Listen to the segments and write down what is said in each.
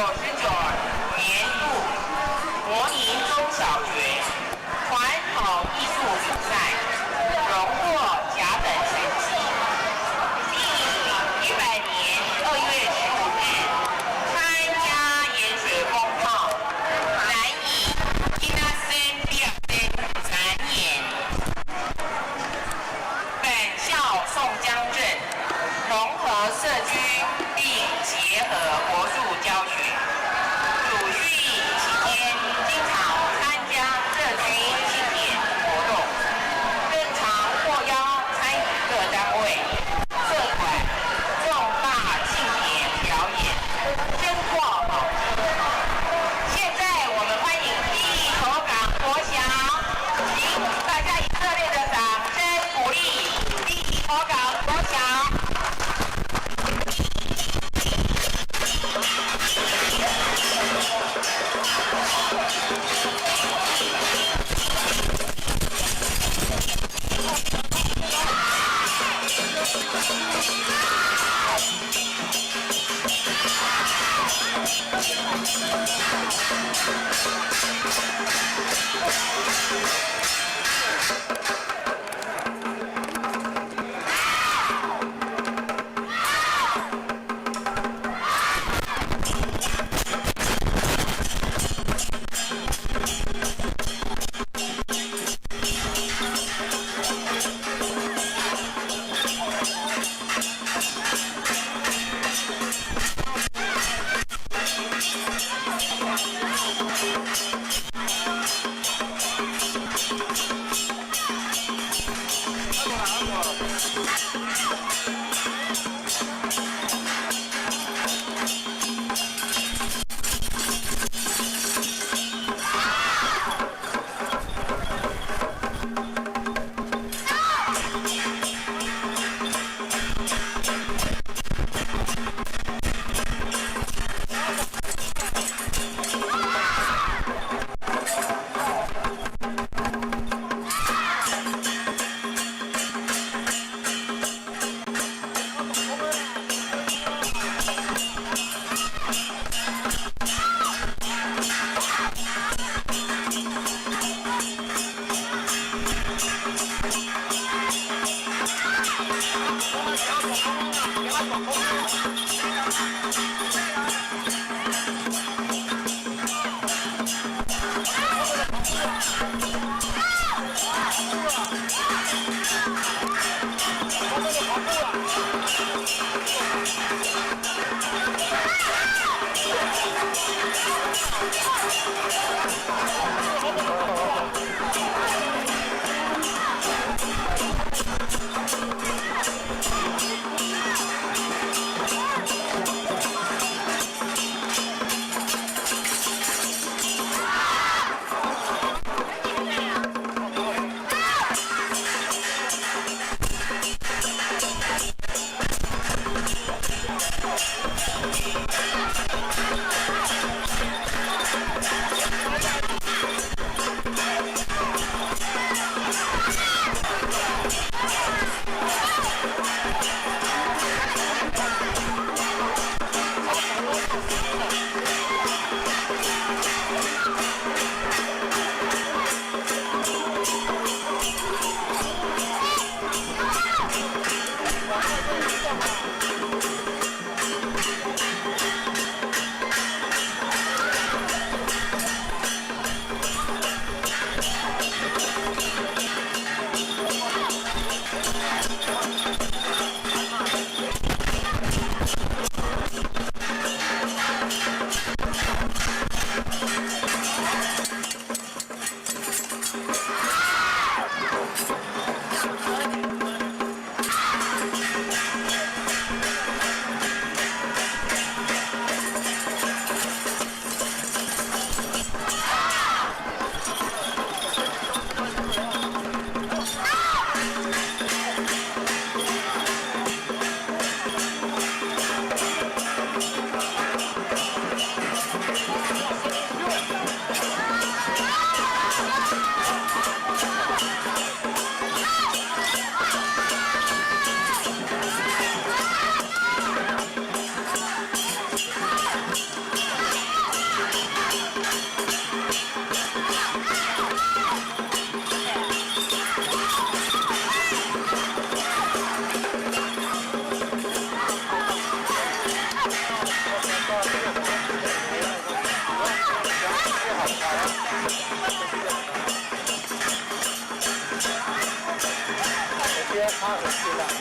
年度模拟中小学传统艺术比赛荣获甲等成绩。第100年2月15日参加盐水风炮南以一大森第二森展演。本校宋江镇融合社区并结合国术教学，主训期间经常参加社区庆典活动，更常获邀参与各单位、社团重大庆典表演，珍获好评。现在我们欢迎第一头港国小，请大家以热烈的掌声鼓励第一头港国小。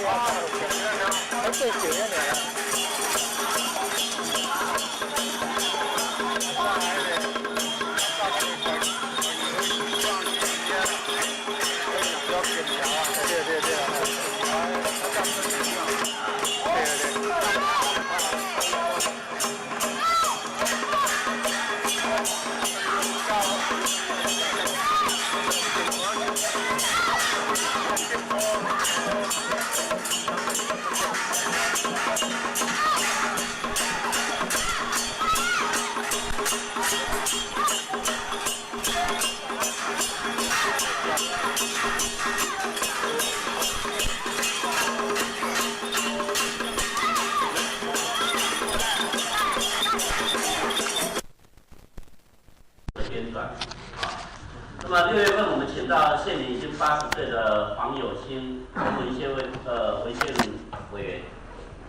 还最久一年了。对对对，他干的挺好。对对编纂啊。那么6月份我们请到现年已经80岁的黄有兴文献委员，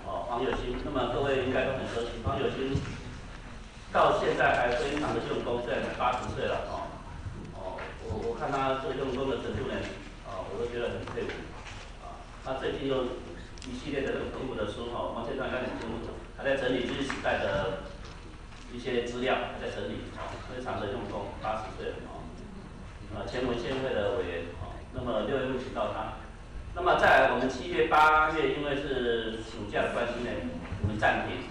黄有兴。那么各位应该都很熟悉，黄有兴到现在还非常的用功，虽然才80岁了我看他做用功的程度呢，我都觉得很佩服他最近又一系列的公布的书王建川应该很清楚，他在整理日时代的一些资料，还在整理非常的用功，80岁了前文献会的委员那么6月份请到他，那么再来我们7月、8月，因为是暑假的关系呢，我们暂停。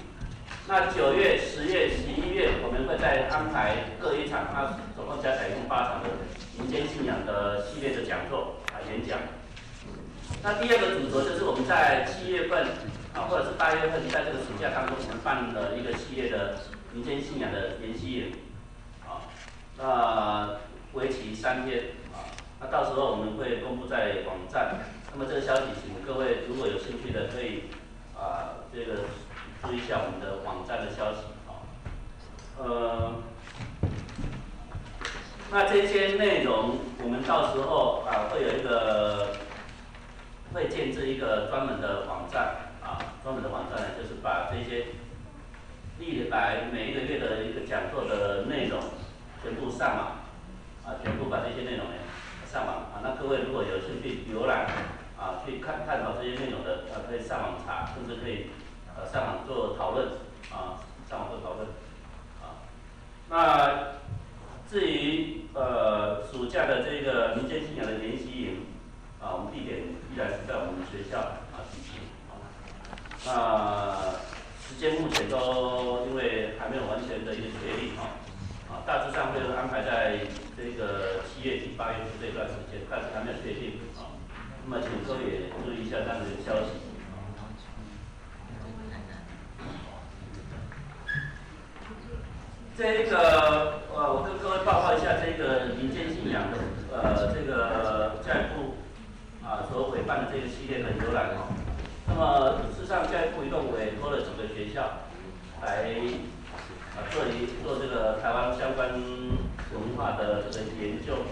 那9月、10月、11月，我们会再安排各一场，那总共加起来一共8场的民间信仰的系列的讲座演讲。那第二个主轴就是我们在7月份或者是8月份，在这个暑假当中，我们办了一个系列的民间信仰的研习营那为期3天那到时候我们会公布在网站。那么这个消息，请各位如果有兴趣的，可以这个注意一下我们的网站的消息那这些内容，我们到时候会有一个会建置一个专门的网站专门的网站呢，就是把这些历来每一个月的一个讲座的内容全部上网全部把这些内容呢上网那各位如果有兴趣浏览去探讨这些内容的可以上网查，甚至可以上网做讨论上网做讨论那至于暑假的这个民间信仰的研习营我们地点依然是在我们学校举行那时间目前都因为还没有完全的一个确立大致上会安排在这个7月底、8月初这段时间，但是还没有确定那么请各位也注意一下这样的消息这个我跟各位报告一下这个民间信仰的这个教育部所委办的这个系列的游览那么事实上教育部一共委托了几个学校来做这个台湾相关文化的这个研究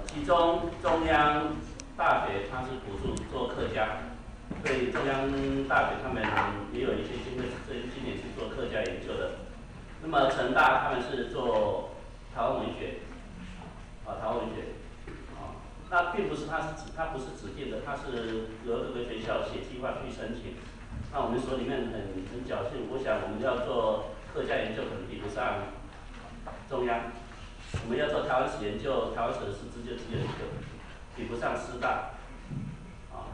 其中中央大学它是补助做客家，所以中央大学他们也有一些经费，今年是做客家研究的。那么成大他们是做台湾文学台湾文学那并不是它不是指定的，它是由各个学校写计划去申请。那我们所里面很侥幸，我想我们要做客家研究可能比不上中央，我们要做台湾史研究，台湾史的师资就只有一个，比不上师大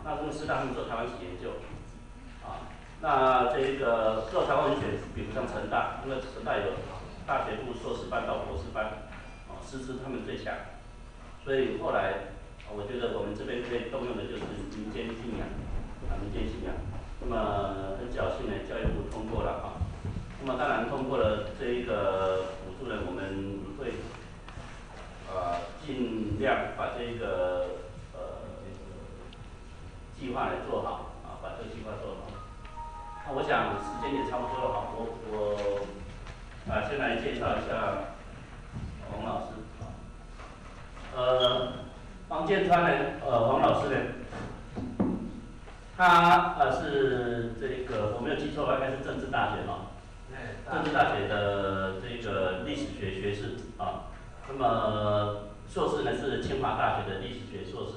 那这个师大他们做台湾史研究那这个做台湾文学比不上成大，因为成大有大学部硕士班到博士班师资他们最强，所以后来我觉得我们这边可以动用的就是民间信仰民间信仰。那么很侥幸呢，教育部通过了那么当然通过了这一个补助呢，我们会尽量把这个计划来做好把这个计划做好。那我想时间也差不多了我先来介绍一下王老师王建川呢王老师呢他是这个我没有记错吧，应该是政治大学政治大学的这个历史学学士那么硕士呢是清华大学的历史学硕士，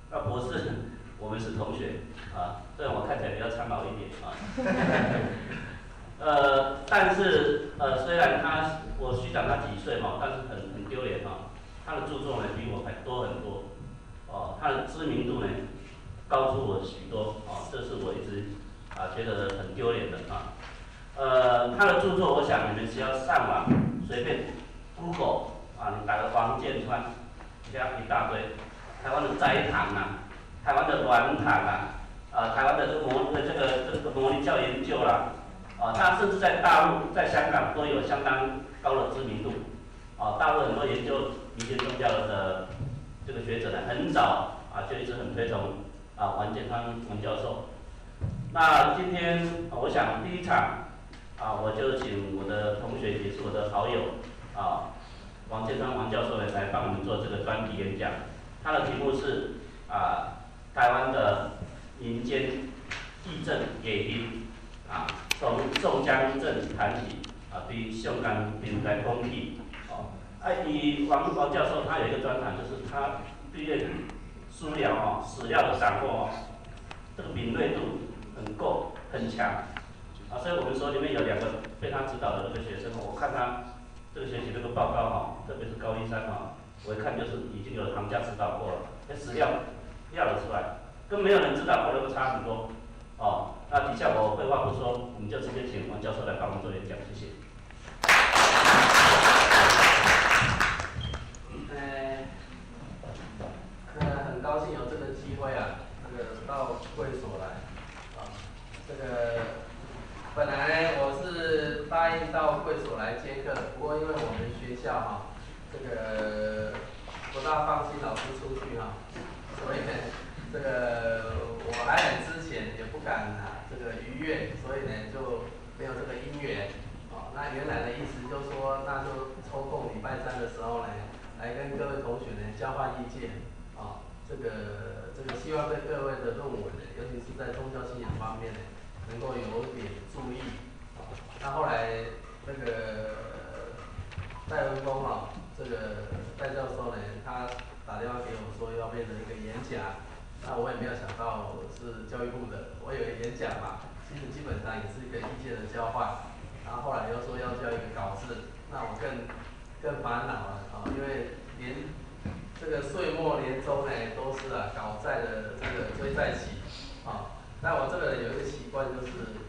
那博士我们是同学啊，虽然我看起来比较苍老一点啊。但是虽然我虚长他几岁嘛，但是很丢脸哈。他的著作呢比我还多很多，哦，他的知名度呢高出我许多，哦，这是我一直觉得很丢脸的啊。他的著作，我想你们只要上网随便 Google 你打个王建川，这样一大堆，台湾的斋堂台湾的软堂台湾的这个模拟教研究啦。他甚至在大陆、在香港都有相当高的知名度。大陆很多研究民间宗教的这个学者呢，很早就一直很推崇王建川王教授。那今天我想第一场我就请我的同学也是我的好友王建川王教授呢来帮我们做这个专题演讲。他的题目是台湾的民间地震野音从宋江镇谈起对香港民来讲起。以王教授他有一个专长，就是他对书疗史料的掌握这个敏锐度很够很强所以我们所里面有2个被他指导的这个学生，我看他这个学习这个报告特别是高一3我一看就是已经有行家指导过了，史料料得出来，跟没有人知道可能差很多那底下我废话不说，我们就直接请王教授来帮我们做演讲，谢谢。很高兴有这个机会到会所来这个本来我是答应到会所来接课，不过因为我们学校这个不大放心老师出去所以这个我来很之前也不敢这个逾越，所以呢就没有这个因缘那原来的意思就是说，那就抽空礼拜3的时候呢，来跟各位同学呢交换意见这个希望对各位的论文呢，尤其是在宗教信仰方面呢，能够有点注意那后来那个戴文峰这个戴教授呢，他打电话给我说要变成一个演讲，那我也没有想到是教育部的，我以为演讲其实基本上也是一个意见的交换。然后后来又说要交一个稿子，那我更烦恼了因为连这个岁末年终呢都是稿债的这个追债期但我这个人有一个习惯就是，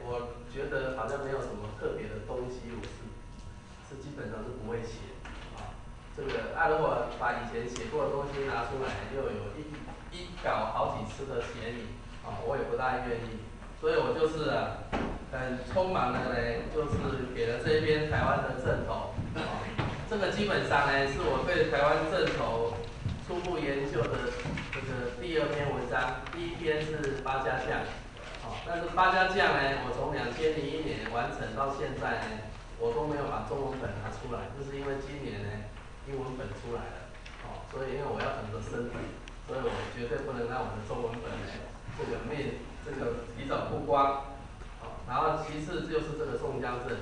我觉得好像没有什么特别的东西，我是基本上是不会写这个如果把以前写过的东西拿出来，又有一稿好几次的嫌疑我也不大愿意，所以我就是很匆忙的呢，就是给了这边台湾的正头这个基本上呢是我对台湾正头初步研究的这个第2篇文章，第1篇是八家将但是八家将呢，我从2001年完成到现在呢，我都没有把中文本拿出来，就是因为今年呢英文本出来了所以因为我要等着升本，所以我绝对不能让我的中文本呢这个提早曝光然后其次就是这个宋江镇。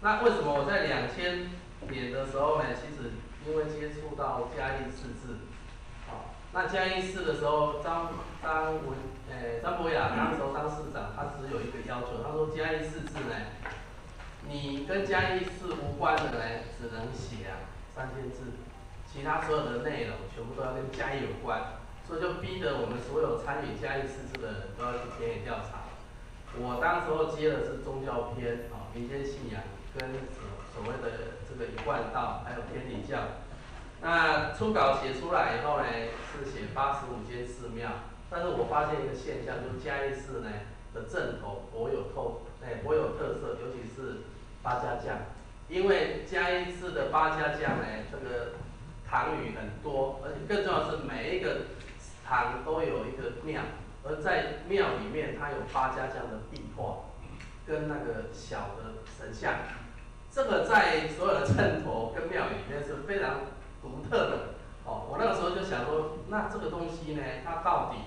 那为什么我在2000年的时候呢？其实因为接触到嘉义市治那嘉义市的时候，张博雅那时候当市长，他只有一个要求，他说嘉义市治呢，你跟嘉义市无关的呢，只能写3000字，其他所有的内容全部都要跟嘉义有关，所以就逼得我们所有参与嘉义市治的人都要去田野调查。我当时候接的是宗教篇民间信仰跟所谓的这个一贯道，还有天理教。那初稿写出来以后呢，是写85间寺庙，但是我发现一个现象，就是嘉义市呢的镇头颇有特色，尤其是八家将，因为嘉义市的八家将呢，这个堂宇很多，而且更重要的是每一个堂都有一个庙，而在庙里面它有八家将的壁画，跟那个小的神像，这个在所有的镇头跟庙宇里面是非常独特的我那个时候就想说，那这个东西呢，它到底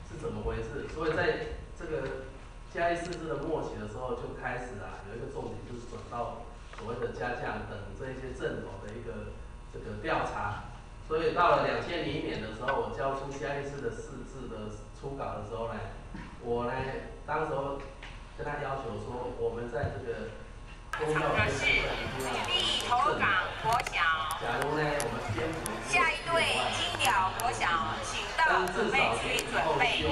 是怎么回事？所以在这个嘉义市治的末期的时候，就开始有一个重点，就是转到所谓的家将等这一些镇头的一个这个调查。所以到了2001年的时候，我交出下一次的释字的初稿的时候呢，我呢当时候跟他要求说，我们在这个公教的是立头港国小。假如呢我们先下一队金鸟国小，请到准备区准备。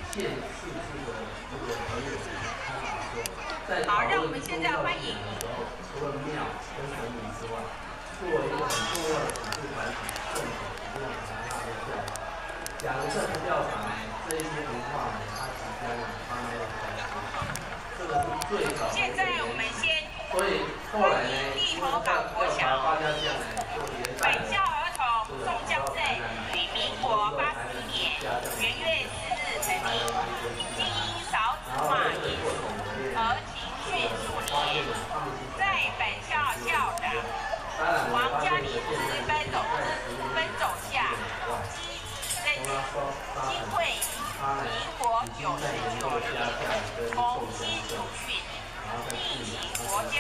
县市制的这个合约，在好，让我们现在欢迎。除了庙跟神明之外，作为一个很重要的辅助团体，政府一定要把它纳入调查。假如这不调查呢，这一些文化呢，它即将慢慢的消失，这个是最早。现在我们先。所以后来呢，立头港国小。大家这样呢，就连带。本校儿童宋江镇于民国81年元月4日成立，经营少子化因素而停训数年。在本校校长王家立之分走下，积极新会民国99年重新主训，并请国家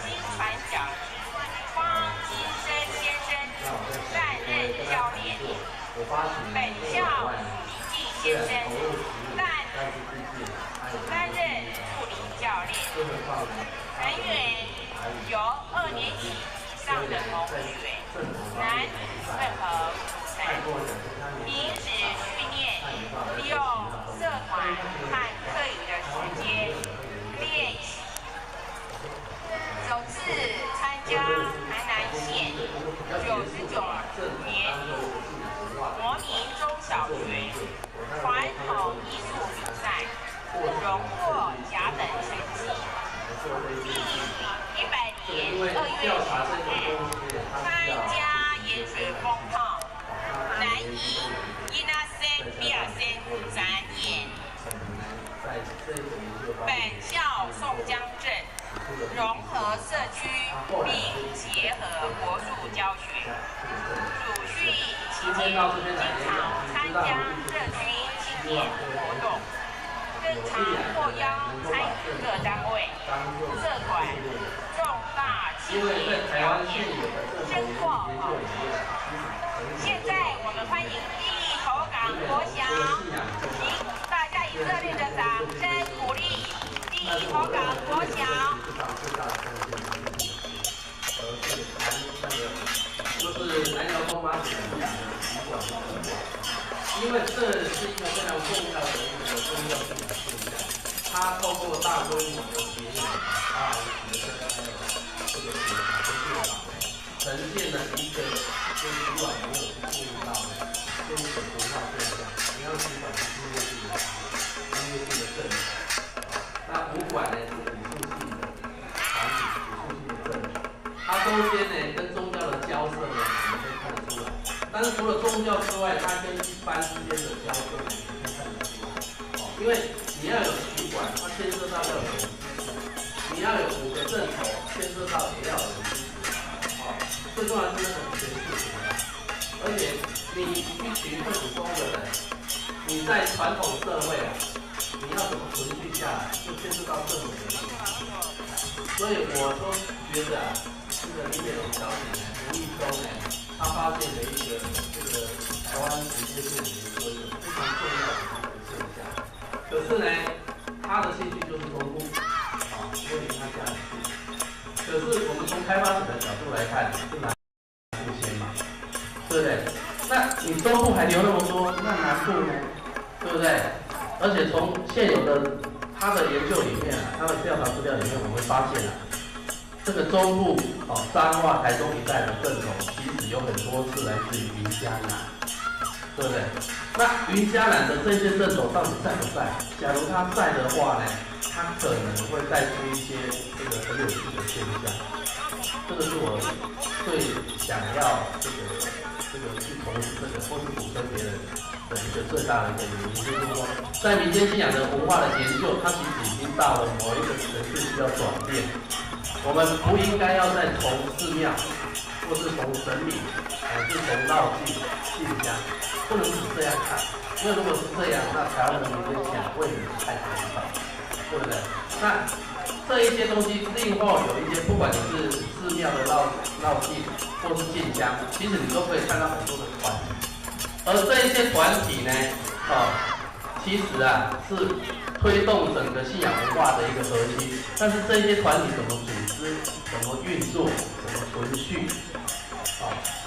新传讲方金生先生担任教练，本校李进先生担任助理教练，成员由2年级以上的同学，男女任何组成，平时训练利用社团和课余的时间练习。首次参加台南县99年国民中小学传统艺术比赛，荣获甲等成绩。第100年2月10日参加盐水风炮南移伊那森比尔森展演。本校宋江镇融合社区并结合国术教学，主训期间经常参加社区庆典活动，更常获邀参与各单位、社团重大庆典生活活动。现在我们欢迎立头港国小，请大家以热烈的掌声鼓励立头港国小。就是南寮东妈祖讲的习惯，因为这是一个非常重要的一个宗教性的现象，它透过大规模的节日啊，学生还有这个呈现了一个就是以往没有去注意到的这一种文化现象。你要去管音乐性的政治，那武馆呢是武术性的场景，武术性的政治，它中间呢跟宗教的交涉呢，我们可以看得出来。但是除了宗教之外，它跟一般之间的交涉呢，也可以看得出来。因为你要有曲管，它牵涉到要有人支持；你要有5个正头，牵涉到也要有人支持。最重要的是那种权势平衡。而且你一群会武功的人，你在传统社会啊，你要怎么存续下来，就牵涉到政府的力量。所以我都觉得啊，这个林美龙小姐呢，无意中呢，她发现了一个这个台湾直接对你的一个非常重要的一个现象。可是呢，她的兴趣就是中部，所以她这样去。可是我们从开发者的角度来看，是南部先嘛，对不对？那你中部还留那么多，那南部呢？对不对？而且从现有的他的研究里面啊，他的调查资料里面，我们会发现啊，这个中部彰化、台中一带的正统，其实有很多是来自于云嘉南，对不对？那云嘉南的这些正统到底在不在？假如他在的话呢，他可能会带出一些这个很有趣的现象。这个是我最想要这个去从事这个或是鼓吹别人的一个最大的一个原因，就是说，在民间信仰的文化的研究，它其实已经到了某一个程度需要转变。我们不应该要再从寺庙，或是从神明，是从绕境信仰，不能只这样看。因为如果是这样，那台湾的民间信仰未免太可怕，对不对？那这一些东西，另外有一些，不管你是寺庙庙的绕境或是进香，其实你都可以看到很多的团体，而这一些团体呢，其实啊是推动整个信仰文化的一个核心。但是这些团体怎么组织、怎么运作、怎么存续，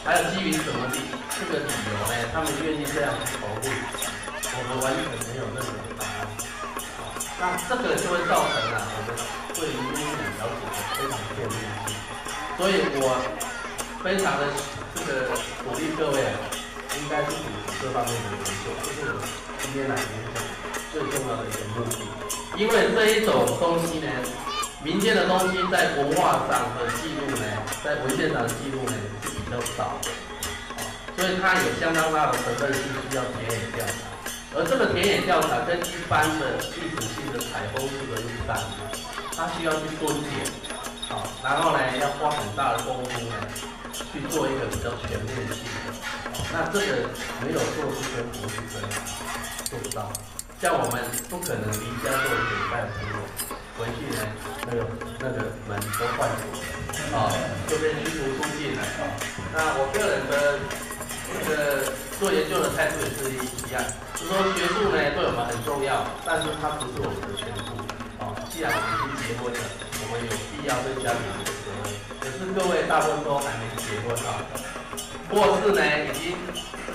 还有基于什么这个理由呢？他们愿意这样去投入，我们完全没有任何的答案。那这个就会造成我们对于民间信仰了解的非常片面性。所以我非常的鼓励各位应该是组织这方面的研究，这是我今天来演讲最重要的一个目的。因为这一种东西呢，民间的东西在文化上的记录呢，在文献上的记录呢是比较少的，所以它有相当大的责任性需要田野调查。而这个田野调查跟一般的历史性的采风式的不一样，它需要去蹲点，然后呢要花很大的功夫呢去做一个比较全面性的，那这个没有做是跟博士生做不到。像我们不可能离家做一个礼拜的朋友，回去呢那个门都换锁了，就被驱逐出境了。那我个人的做研究的态度也是一样，就是说学术呢对我们很重要，但是它不是我们的全部。既然我们已经结婚了，我们有必要对家庭有责任。可是各位大部分都还没结婚或是呢已经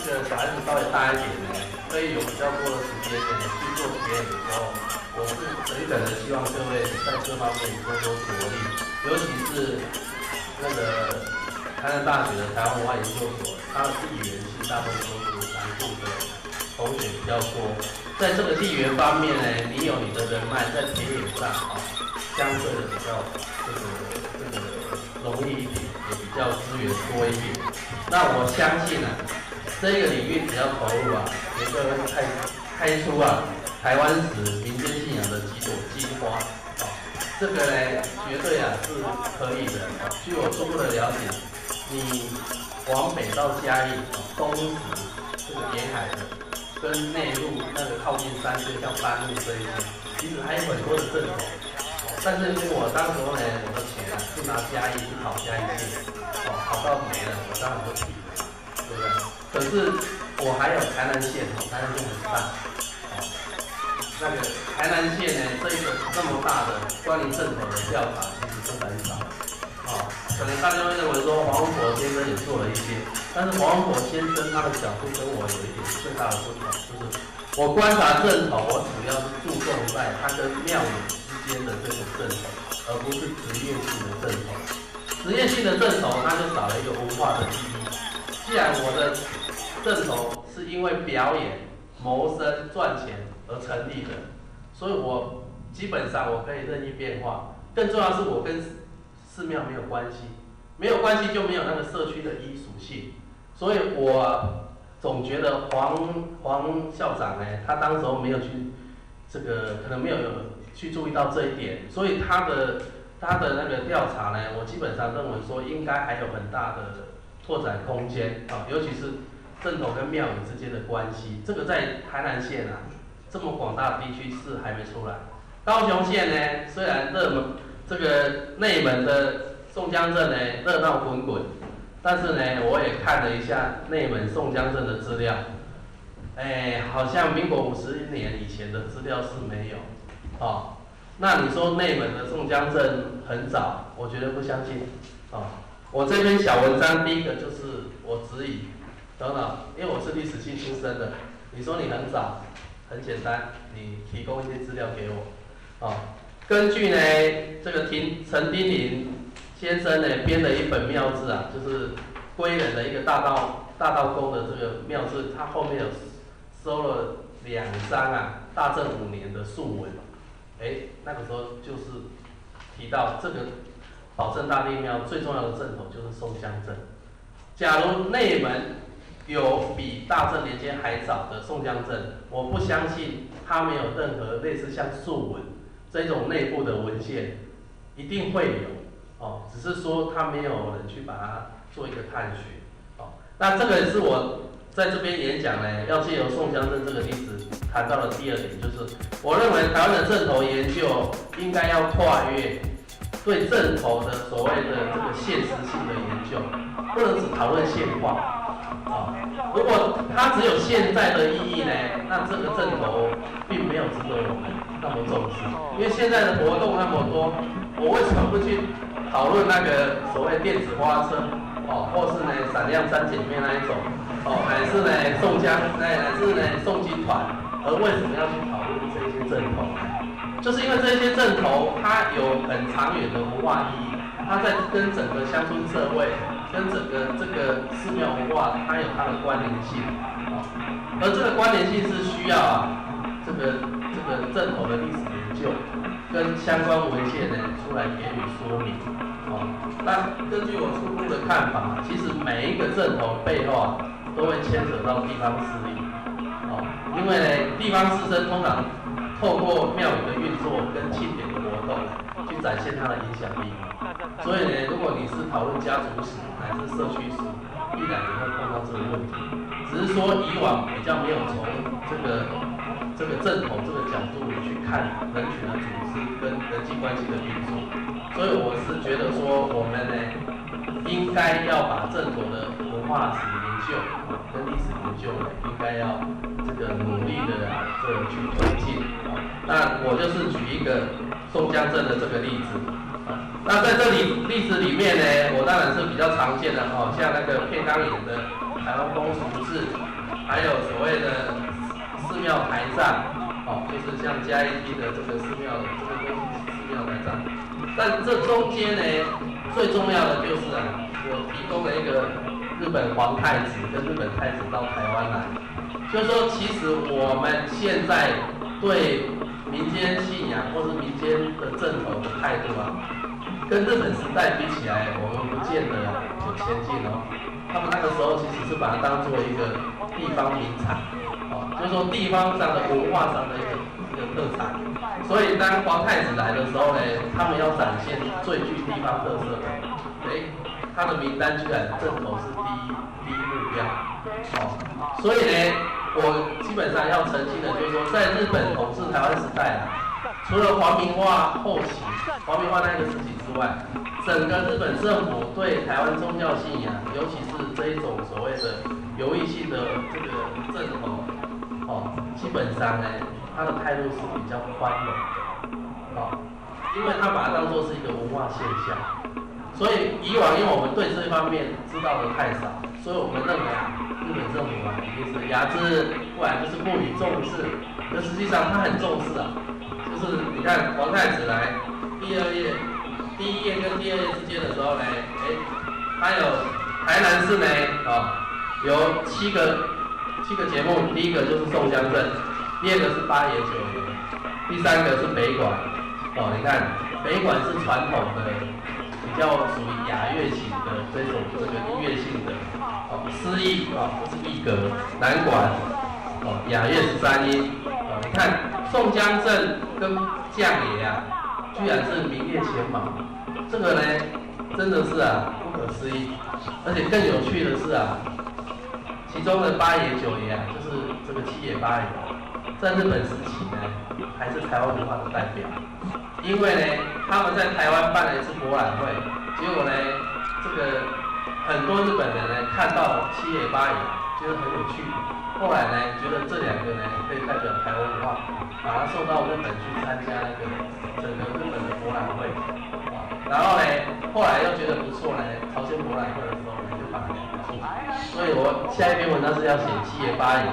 小孩子稍微大一点呢，可以有比较多的时间呢去做实验的时候，我是诚恳的希望各位在这方面多多着力，尤其是台南大学的台湾文化研究所，它的地缘性大部分都是南部的同学比较多，在这个地缘方面呢，你有你的人脉，在田野上相对的比较容易一点，也比较资源多一点。那我相信这个领域只要投入也就会开出台湾史民间信仰的几朵金花。这个呢，绝对是可以的。据我初步的了解，你往北到嘉义，东石沿海的，跟内陆靠近山区，像班路这一些，其实还有很多的镇头。但是因为我当时候呢，我的钱是拿嘉义去考嘉义县，考到没了，我当然就提了，对不对？可是我还有台南县，台南县很大，台南县呢，这个这么大的关于镇头的调查，其实是很少。可能大家会认为说黄文博先生也做了一些，但是黄文博先生他的角度跟我有一点最大的不同，就是我观察镇头，我主要是注重在它跟庙宇之间的这种镇头，而不是职业性的镇头。职业性的镇头，它就少了一个文化的意义。既然我的镇头是因为表演、谋生、赚钱而成立的，所以我基本上我可以任意变化。更重要是我跟寺庙没有关系，没有关系就没有那个社区的依属性。所以我总觉得黄校长呢，他当时候没有去可能没有去注意到这一点，所以他的那个调查呢，我基本上认为说应该还有很大的拓展空间尤其是镇头跟庙宇之间的关系，这个在台南县这么广大的地区是还没出来。高雄县呢，虽然内门的宋江镇呢热闹滚滚，但是呢我也看了一下内门宋江镇的资料，好像民国50年以前的资料是没有那你说内门的宋江镇很早，我绝对不相信我这篇小文章第一个就是我质疑，等等，因为我是历史系出身的，你说你很早，很简单，你提供一些资料给我根据呢陈丁林先生呢编的一本庙志就是归仁的一个大道公的这个庙志，他后面有收了2张大正5年的述文，那个时候就是提到这个保正大帝庙最重要的镇头就是宋江镇。假如内门有比大正年间还早的宋江镇，我不相信它没有任何类似像述文这种内部的文献，一定会有只是说他没有人去把它做一个探寻那这个是我在这边演讲呢，要借由宋江镇这个例子谈到的第二点，就是我认为台湾的镇头研究应该要跨越对正头的所谓的这个现实性的研究，不能只讨论现况啊。如果它只有现在的意义呢，那这个正头并没有值得我们那么重视。因为现在的活动那么多，我为什么不去讨论那个所谓电子花车哦，或是呢闪亮三姐妹那一种哦，乃是呢乃至呢诵经团，而为什么要去讨论这些正头呢？就是因为这些正头它有很长远的文化意义，它在跟整个乡村社会、跟整个这个寺庙文化，它有它的关联性啊。而这个关联性是需要这个正头的历史研究跟相关文献呢出来给予说明啊。那根据我初步的看法，其实每一个正头背后都会牵扯到地方势力啊，因为呢地方士绅通常透过庙宇的运作跟庆典的活动去展现它的影响力。所以呢，如果你是讨论家族史还是社区史，必然也会碰到这个问题。只是说以往比较没有从这个正头这个角度去看人群的组织跟人际关系的运作。所以我是觉得说，我们呢应该要把正头的文化史研究跟历史研究呢，应该要这个努力的去推进。那我就是举一个宋江镇的这个例子。那在这里例子里面呢，我当然是比较常见的像那个片冈演的台湾风俗志，还有所谓的寺庙台账，就是像嘉义厅的这个寺庙台账。但这中间呢，最重要的就是我提供了一个日本皇太子跟日本太子到台湾来，就是说其实我们现在对民间信仰或是民间的正头的态度跟日本时代比起来，我们不见得有前进他们那个时候其实是把它当做一个地方名产，就是说地方上的文化上的一个特产。所以当皇太子来的时候呢，他们要展现最具地方特色的，他的名单居然正头是第一目标，所以呢，我基本上要澄清的就是说，在日本统治台湾时代除了皇民化后期，皇民化那个时期之外，整个日本政府对台湾宗教信仰，尤其是这一种所谓的游艺性的这个正头，基本上呢，他的态度是比较宽容的，因为他把它当作是一个文化现象，所以以往因为我们对这方面知道的太少，所以我们认为日本政府一定是压制，不然就是过于重视，可实际上他很重视就是你看皇太子来第一页跟第二页之间的时候呢，他有台南市呢，有七个节目，第一个就是宋江镇，第二个是八爷九爷，第三个是北管，你看北管是传统的，比较属于雅乐型的这个音乐性的，诗意这是一格，南管雅乐13音，你看宋江镇跟将爷居然是名列前茅，这个呢真的是不可思议，而且更有趣的是其中的八爷九爷就是这个七爷八爷，在日本时期呢还是台湾文化的代表，因为呢他们在台湾办了一次博览会，结果呢这个很多日本人呢看到七爷八爷觉得很有趣，后来呢觉得这两个呢可以代表台湾文化，把他送到日本去参加那个整个日本的博览会，然后呢后来又觉得不错呢，朝鲜博览会的时候呢就把它两个做，所以我下一篇文章是要写七爷八爷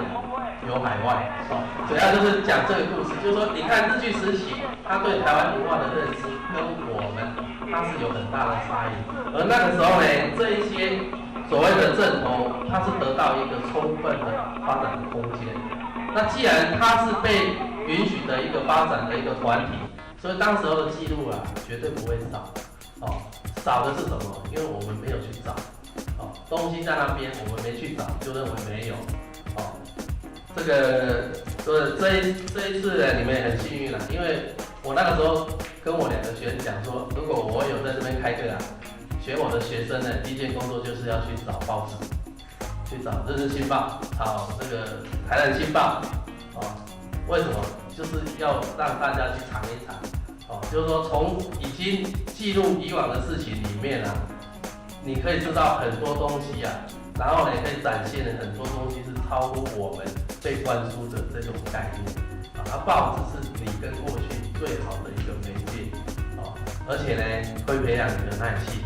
游海外，主要就是讲这个故事，就是说你看日据时期他对台湾文化的认知跟我们它是有很大的差异，而那个时候呢这一些所谓的正头，它是得到一个充分的发展的空间。那既然它是被允许的一个发展的一个团体，所以当时候的记录绝对不会少。少的是什么？因为我们没有去找。东西在那边，我们没去找，就认为没有。这个这一次呢，你们也很幸运因为我那个时候跟我两个学生讲说，如果我有在这边开课选我的学生呢，第一件工作就是要去找报纸，去找《日日新报》，找这个《台南新报》，为什么？就是要让大家去尝一尝，就是说从已经记录以往的事情里面啊，你可以知道很多东西啊，然后呢可以展现的很多东西是超乎我们被灌输的这种概念啊。它报纸是你跟过去最好的一个媒介啊，而且呢会培养你的耐性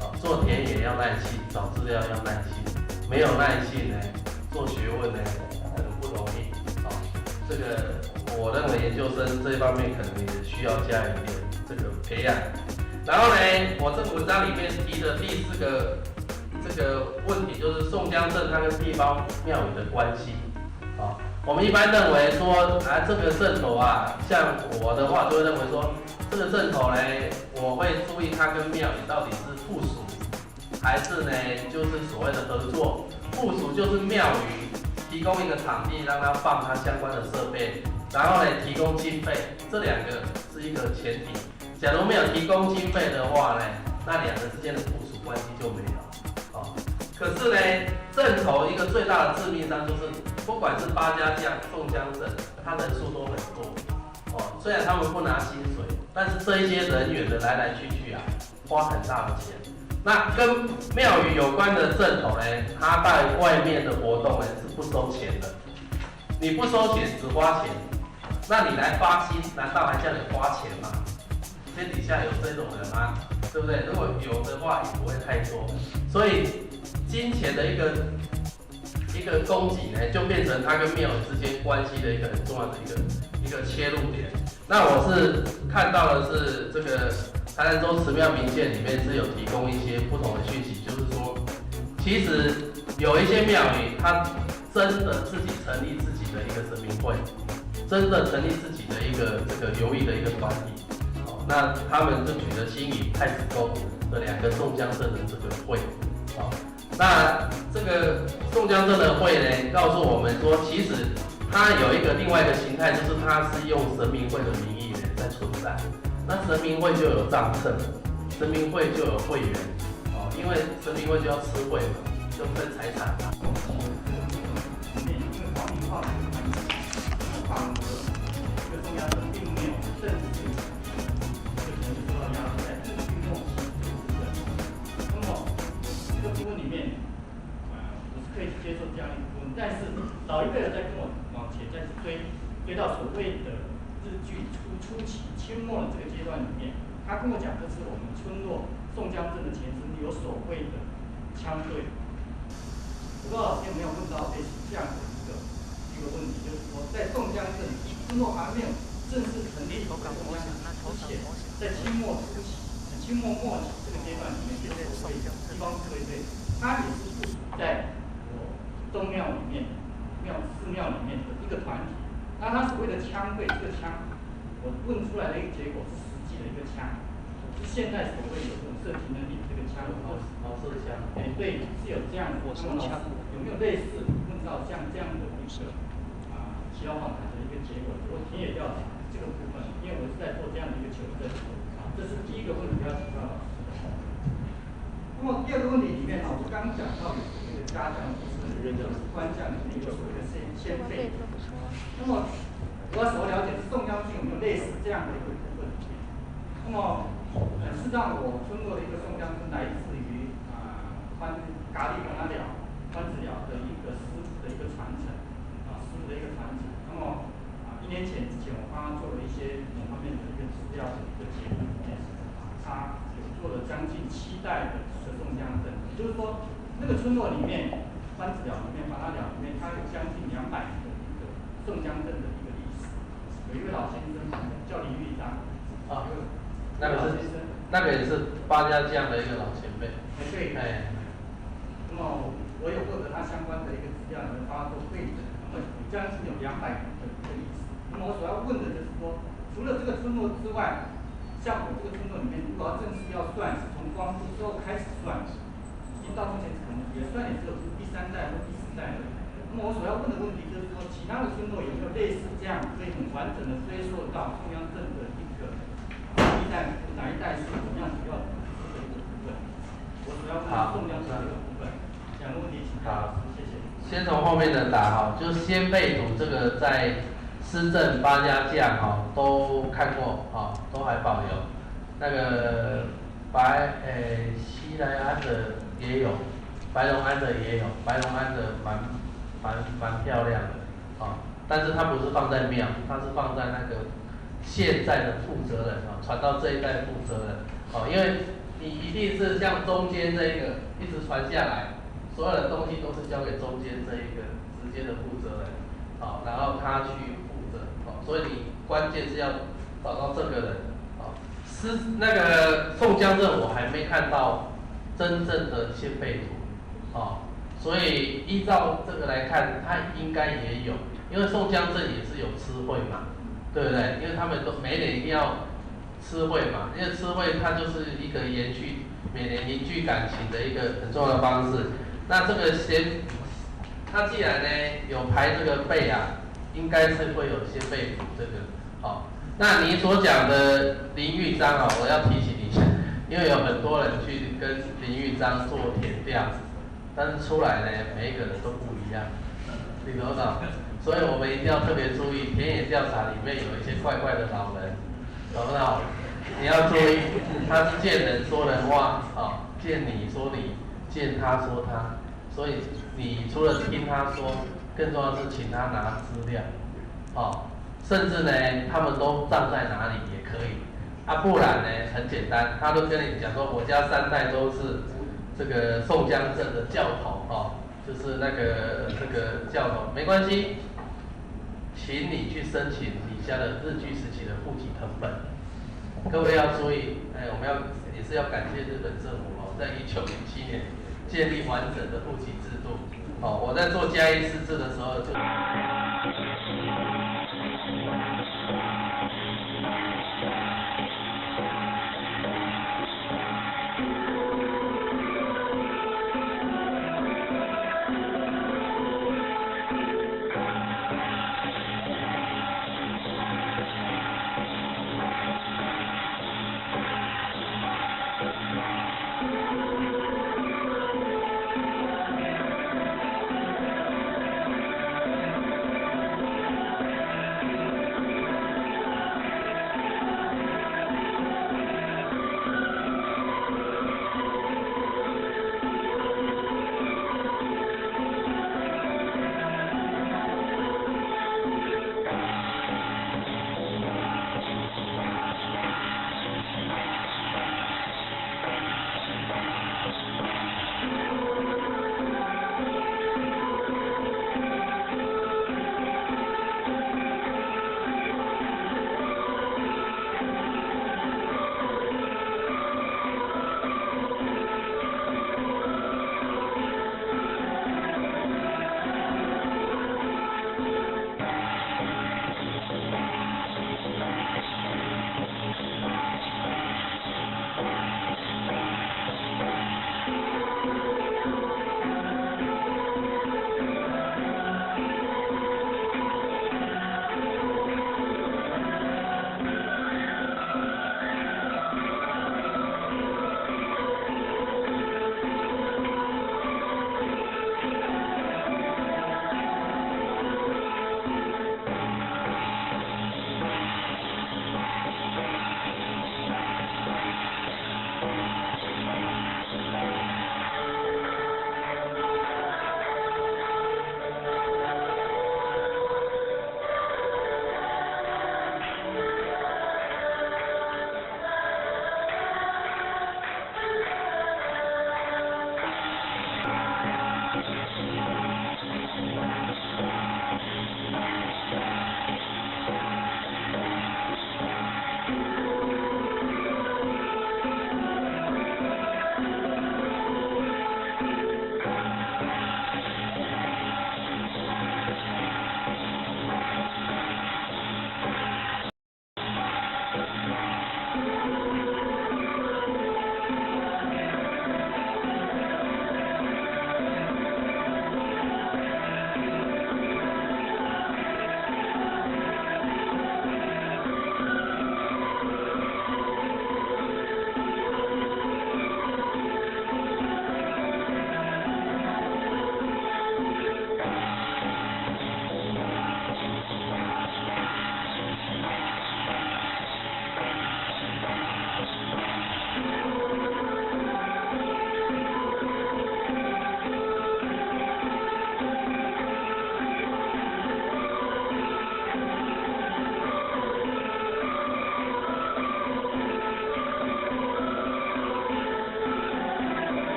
啊，做田野要耐心，找资料要耐心，没有耐性呢，做学问呢很不容易啊。这个我认为研究生这一方面可能也需要加一点这个培养。然后呢，我这文章里面提的第4个这个问题就是宋江镇它跟地方庙宇的关系啊。我们一般认为说这个镇头啊，像我的话就会认为说，这个镇头呢，我会注意它跟庙宇到底是附属，还是呢就是所谓的合作。附属就是庙宇提供一个场地让它放它相关的设备，然后呢提供经费，这2个是一个前提。假如没有提供经费的话呢，那2个之间的附属关系就没有。可是呢，镇头一个最大的致命伤就是，不管是八家将、宋江镇，他人数都很多。虽然他们不拿薪水，但是这一些人员的来来去去啊，花很大的钱。那跟庙宇有关的镇头呢，他在外面的活动呢是不收钱的。你不收钱，只花钱，那你来发薪，难道还叫你花钱吗？天底下有这种人吗？对不对？如果有的话，也不会太多。所以金钱的一个供给呢，就变成它跟庙宇之间关系的一个很重要的一个切入点。那我是看到的是这个台南州慈庙明鉴里面是有提供一些不同的讯息，就是说，其实有一些庙宇它真的自己成立自己的一个神明会，真的成立自己的一个这个游艺的一个团体。那他们就举了新宇、太子宫的2个宋江镇的这个会，那这个宋江镇的会呢，告诉我们说，其实它有一个另外一个形态，就是它是用神明会的名义呢在存在。那神明会就有账册，神明会就有会员，因为神明会就要吃会嘛，就分财产嘛。但是老一辈的在跟我往前再追到所谓的日据初期清末的这个阶段里面，他跟我讲，这是我们村落宋江镇的前身有所谓的枪队。不知道老师有没有问到类似这样的一个问题，就是说在宋江镇村落还没有正式成立宋江镇之前，在清末初期、清末末期这个阶段里面，有所谓的地方自卫队，它也是部署在宗庙里面、寺庙里面的一个团体。那他所谓的枪队，这个枪，我问出来的一个结果是实际的一个枪，是现在所谓有这种射击能力的这个枪。射枪。对，是有这样的。有没有类似问到像这样的一个期邀访谈的一个结果？我田野调查这个部分，因为我是在做这样的一个求证。这是第一个问题要请教老师的。那么第2个问题里面呢，我刚刚讲到有这个家将部分。官将里面有所谓的先辈，那么我要所了解是宋江郡有没有类似这样的一个部分？那么事实上我村落的一个宋江郡来自于咖喱关寮、关子寮的一个师傅的一个传承，师傅的一个传承。那么1年前之前，我帮他做了一些某方面的一个资料的一个结果，他有做了将近7代的宋江镇，也就是说那个村落里面。关子寮里面、把它寮里面，它有将近200年的一个宋江镇的一个历史。有一位老先生叫李玉章，那个也是八家将的一个老前辈。对。那么我有获得他相关的一个资料，能帮他做对证。那么将近有200年的一个历史。那么我所要问的就是说，除了这个村落之外，像我这个村落里面，如果要正式要算，是从光复之后开始算，已经到目前可能也算也只有第3代或第4代而已。那么我所要问的问题就是说，其他的村落有没有类似这样可以很完整的追溯到中央镇的一个哪一代是怎么样主要的这个部分？我主要问中央镇这个部分。2个问题请教老师，谢谢。先从后面的答哈，就是先辈组这个在施政八家将都看过都还保留。那个西来安的也有，白龙安的也有，白龙安的蛮漂亮的但是它不是放在庙，它是放在那个现在的负责人传到这一代负责人因为你一定是像中间这一个一直传下来，所有的东西都是交给中间这一个直接的负责人然后他去负责所以你关键是要找到这个人那个宋江镇我还没看到真正的先辈图所以依照这个来看，他应该也有，因为宋江镇也是有吃会嘛，对不对？因为他们都每年一定要吃会嘛，因为吃会它就是一个延续每年凝聚感情的一个很重要的方式。那这个他既然呢有排这个辈应该是会有先辈图这个那你所讲的林玉章我要提醒一下，因为有很多人去跟林玉章做田调，但是出来呢每一个人都不一样，你懂不懂？所以我们一定要特别注意，田野调查里面有一些怪怪的老人，懂不懂？你要注意，他是见人说人话见你说你，见他说他，所以你除了听他说，更重要是请他拿资料甚至呢，他们都葬在哪里也可以不然呢，很简单，他都跟你讲说，我家3代都是这个宋江镇的教头就是那个这个教头，没关系，请你去申请你家的日据时期的户籍誊本。各位要注意，我们也是要感谢日本政府在1907年建立完整的户籍制度我在做嘉义市制的时候就。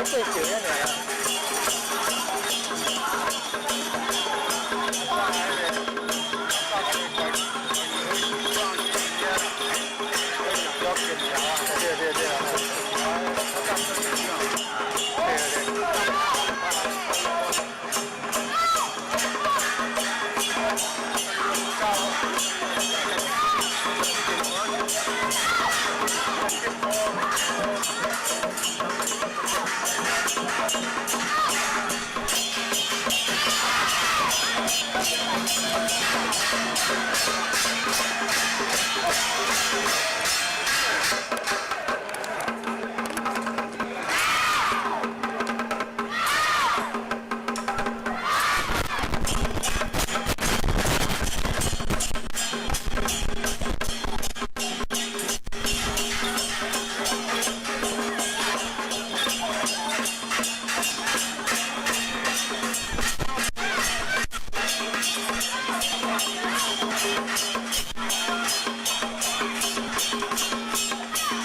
最久一年了。Thank you. Hãy subscribe cho kênh Ghiền Mì Gõ để không bỏ lỡ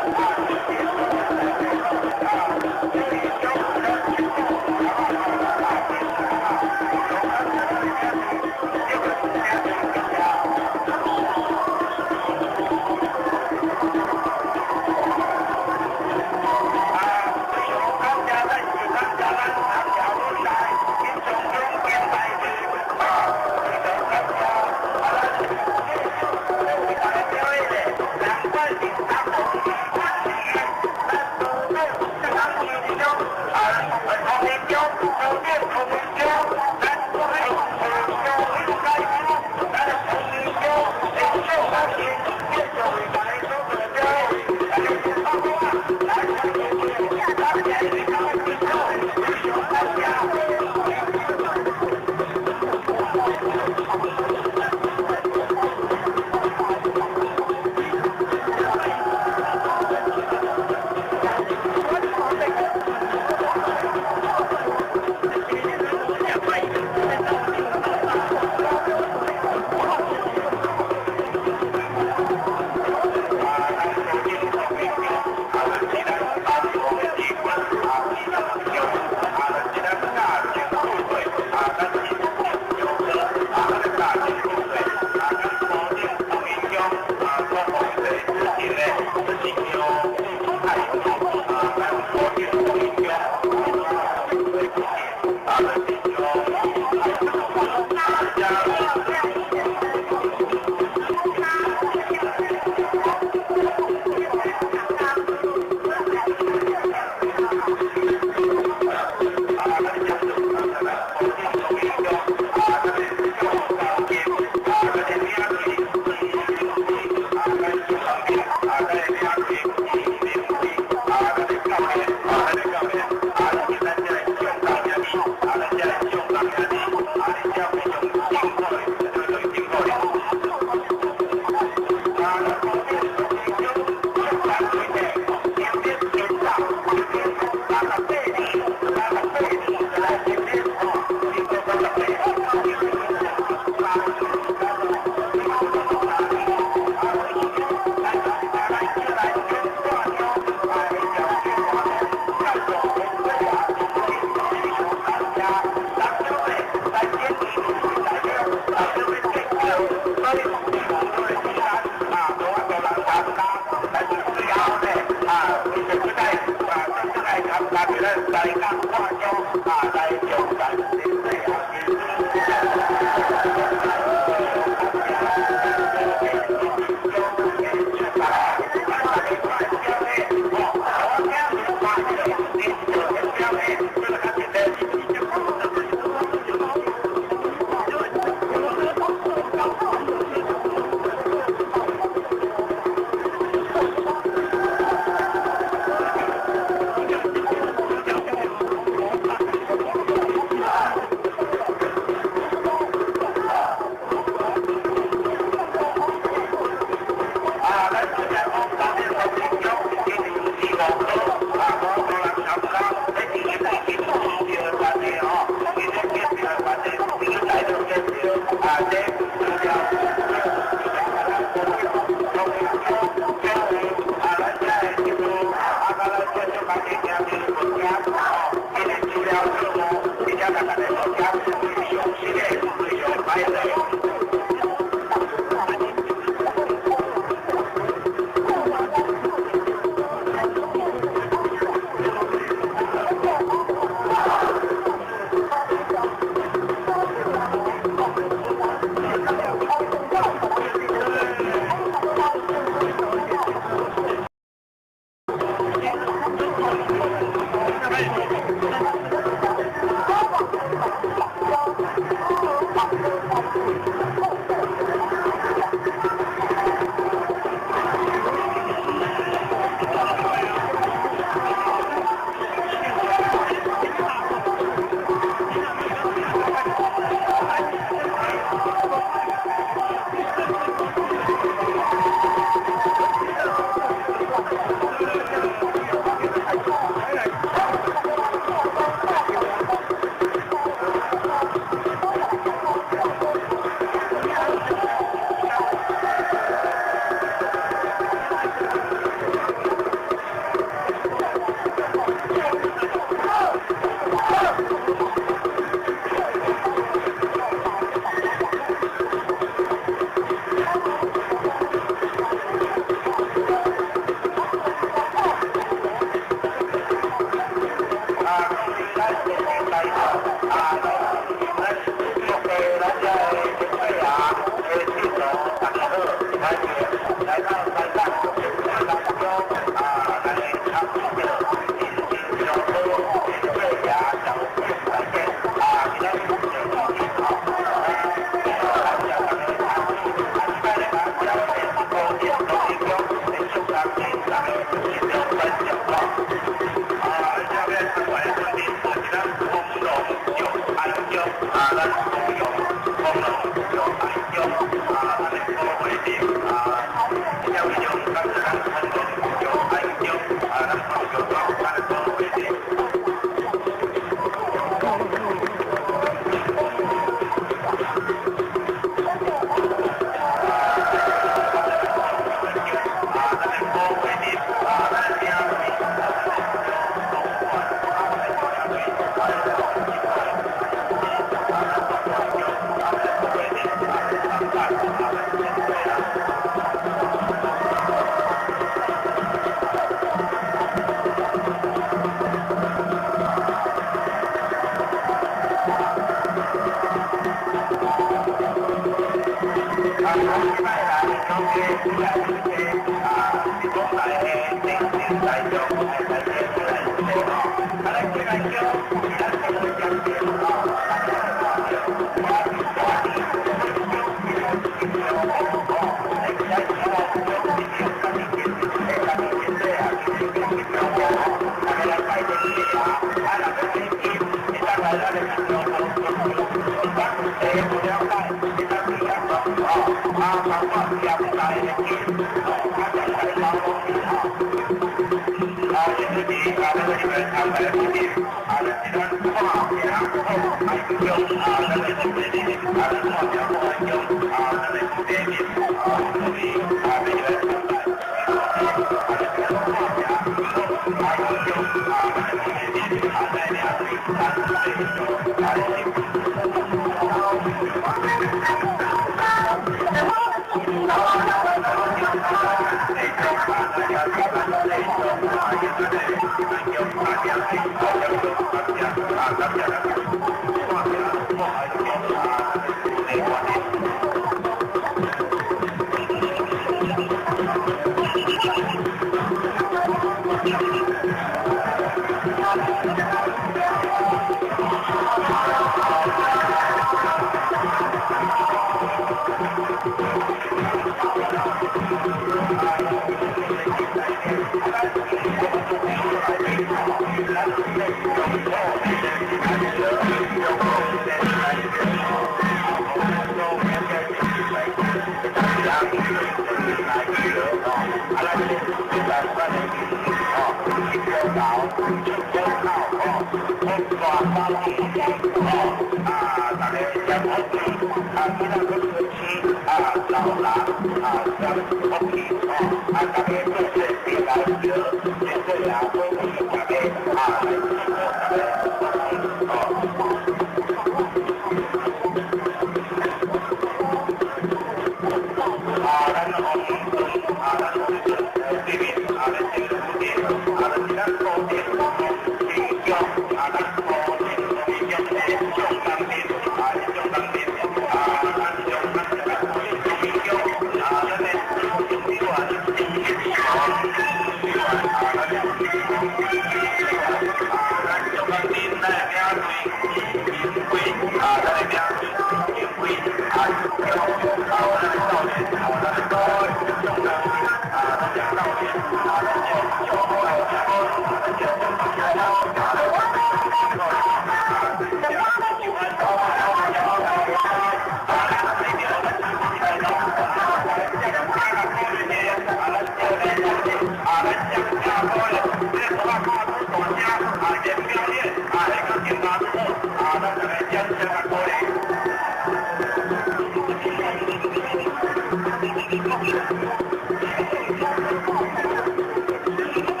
Thank you.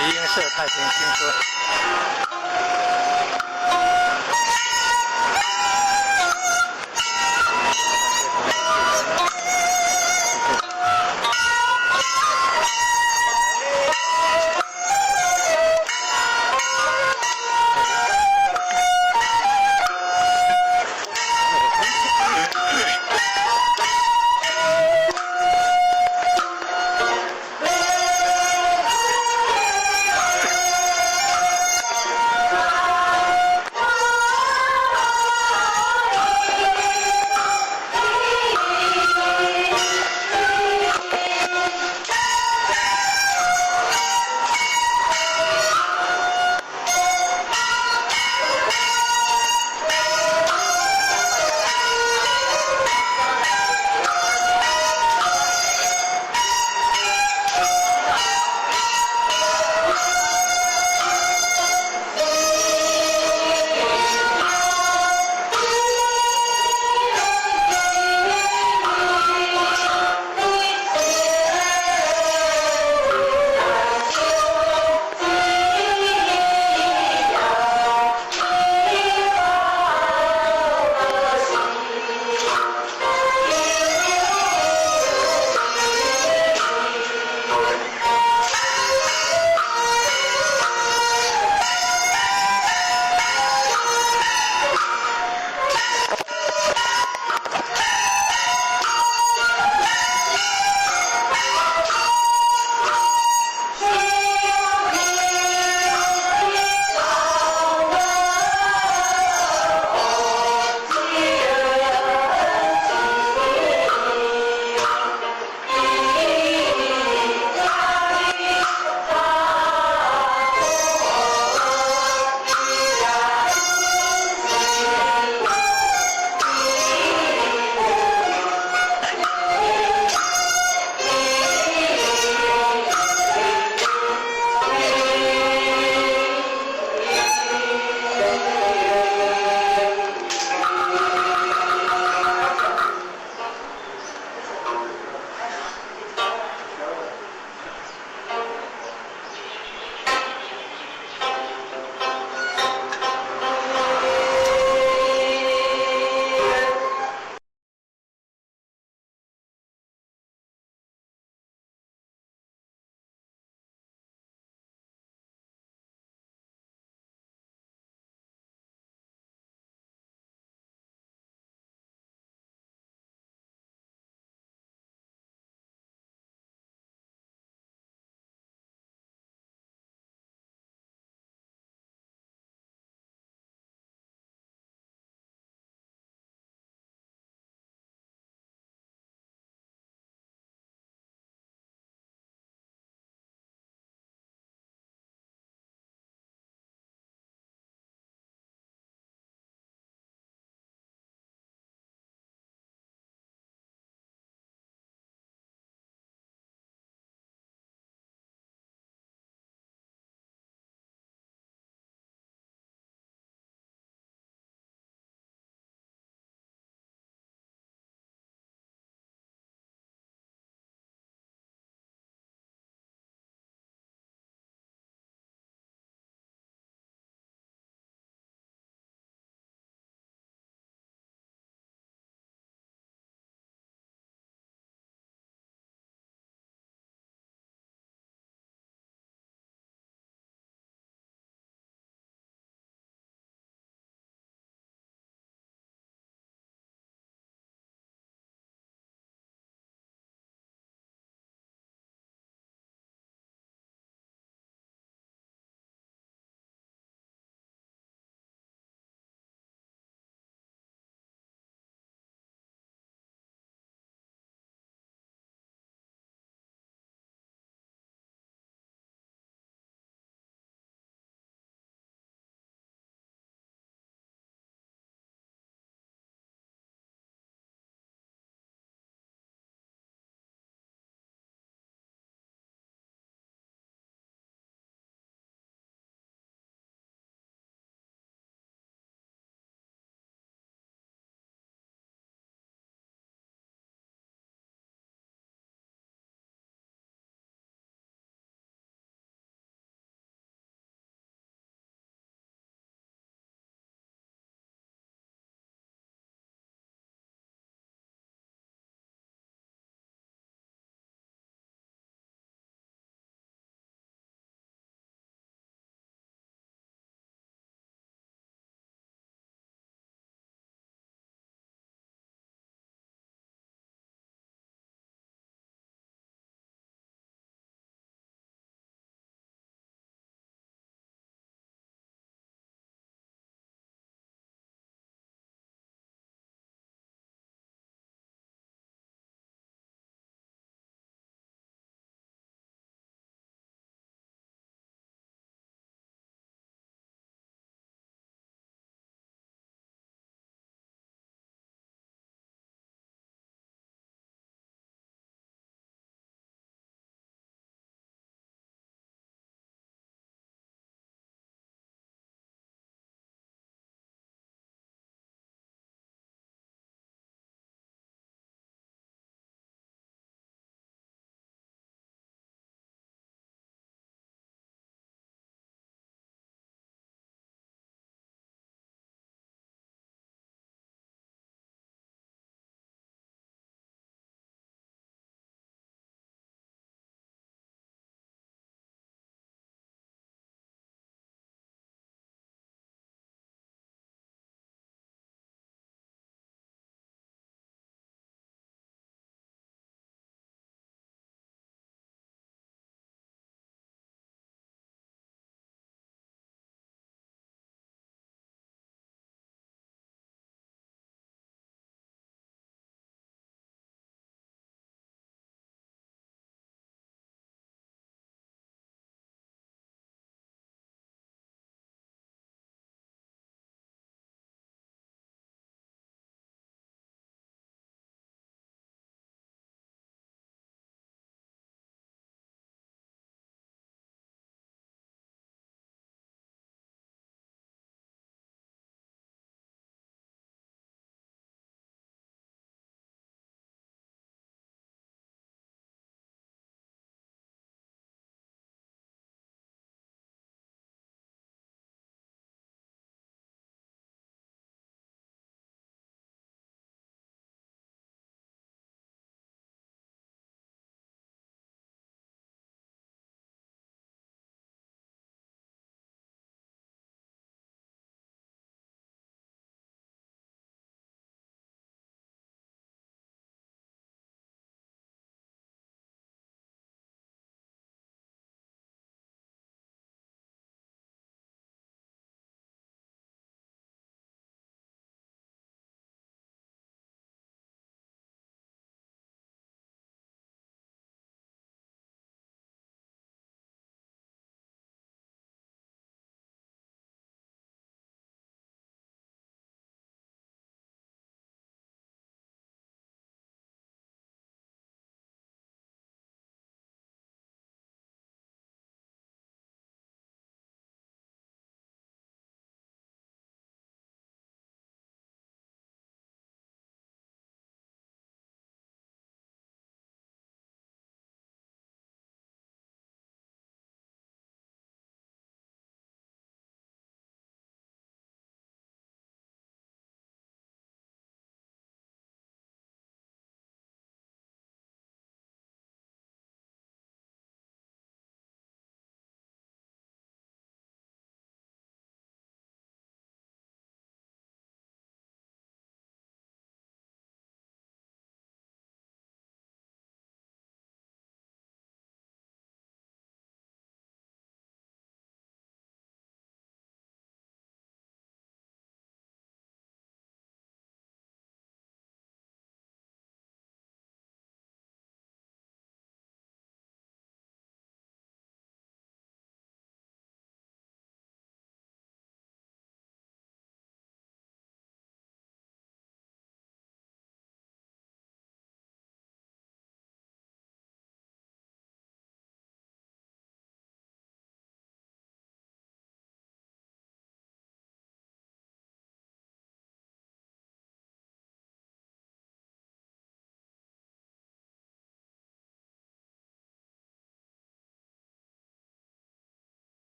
集英社太平新村。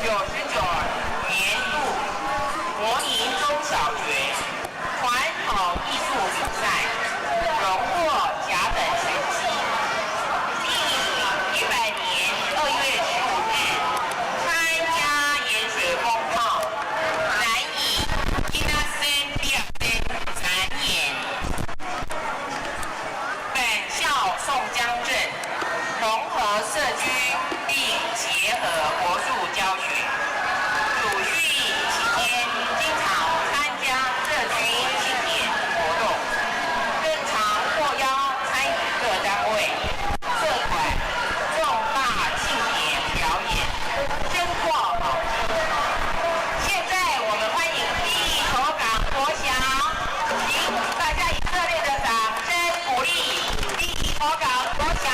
年度模拟中小学传统艺术比赛荣获甲等成绩。第100年2月15日参加盐水风炮，男以1升2升展演。本校宋江镇融合社区并结合国术教学，鲁迅期间经常参加社区庆典活动，更常获邀参与各单位、社团重大庆典表演，深获好评。现在我们欢迎第一口港国小，请大家以热烈的掌声鼓励第一口港国小。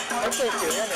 还最久一年。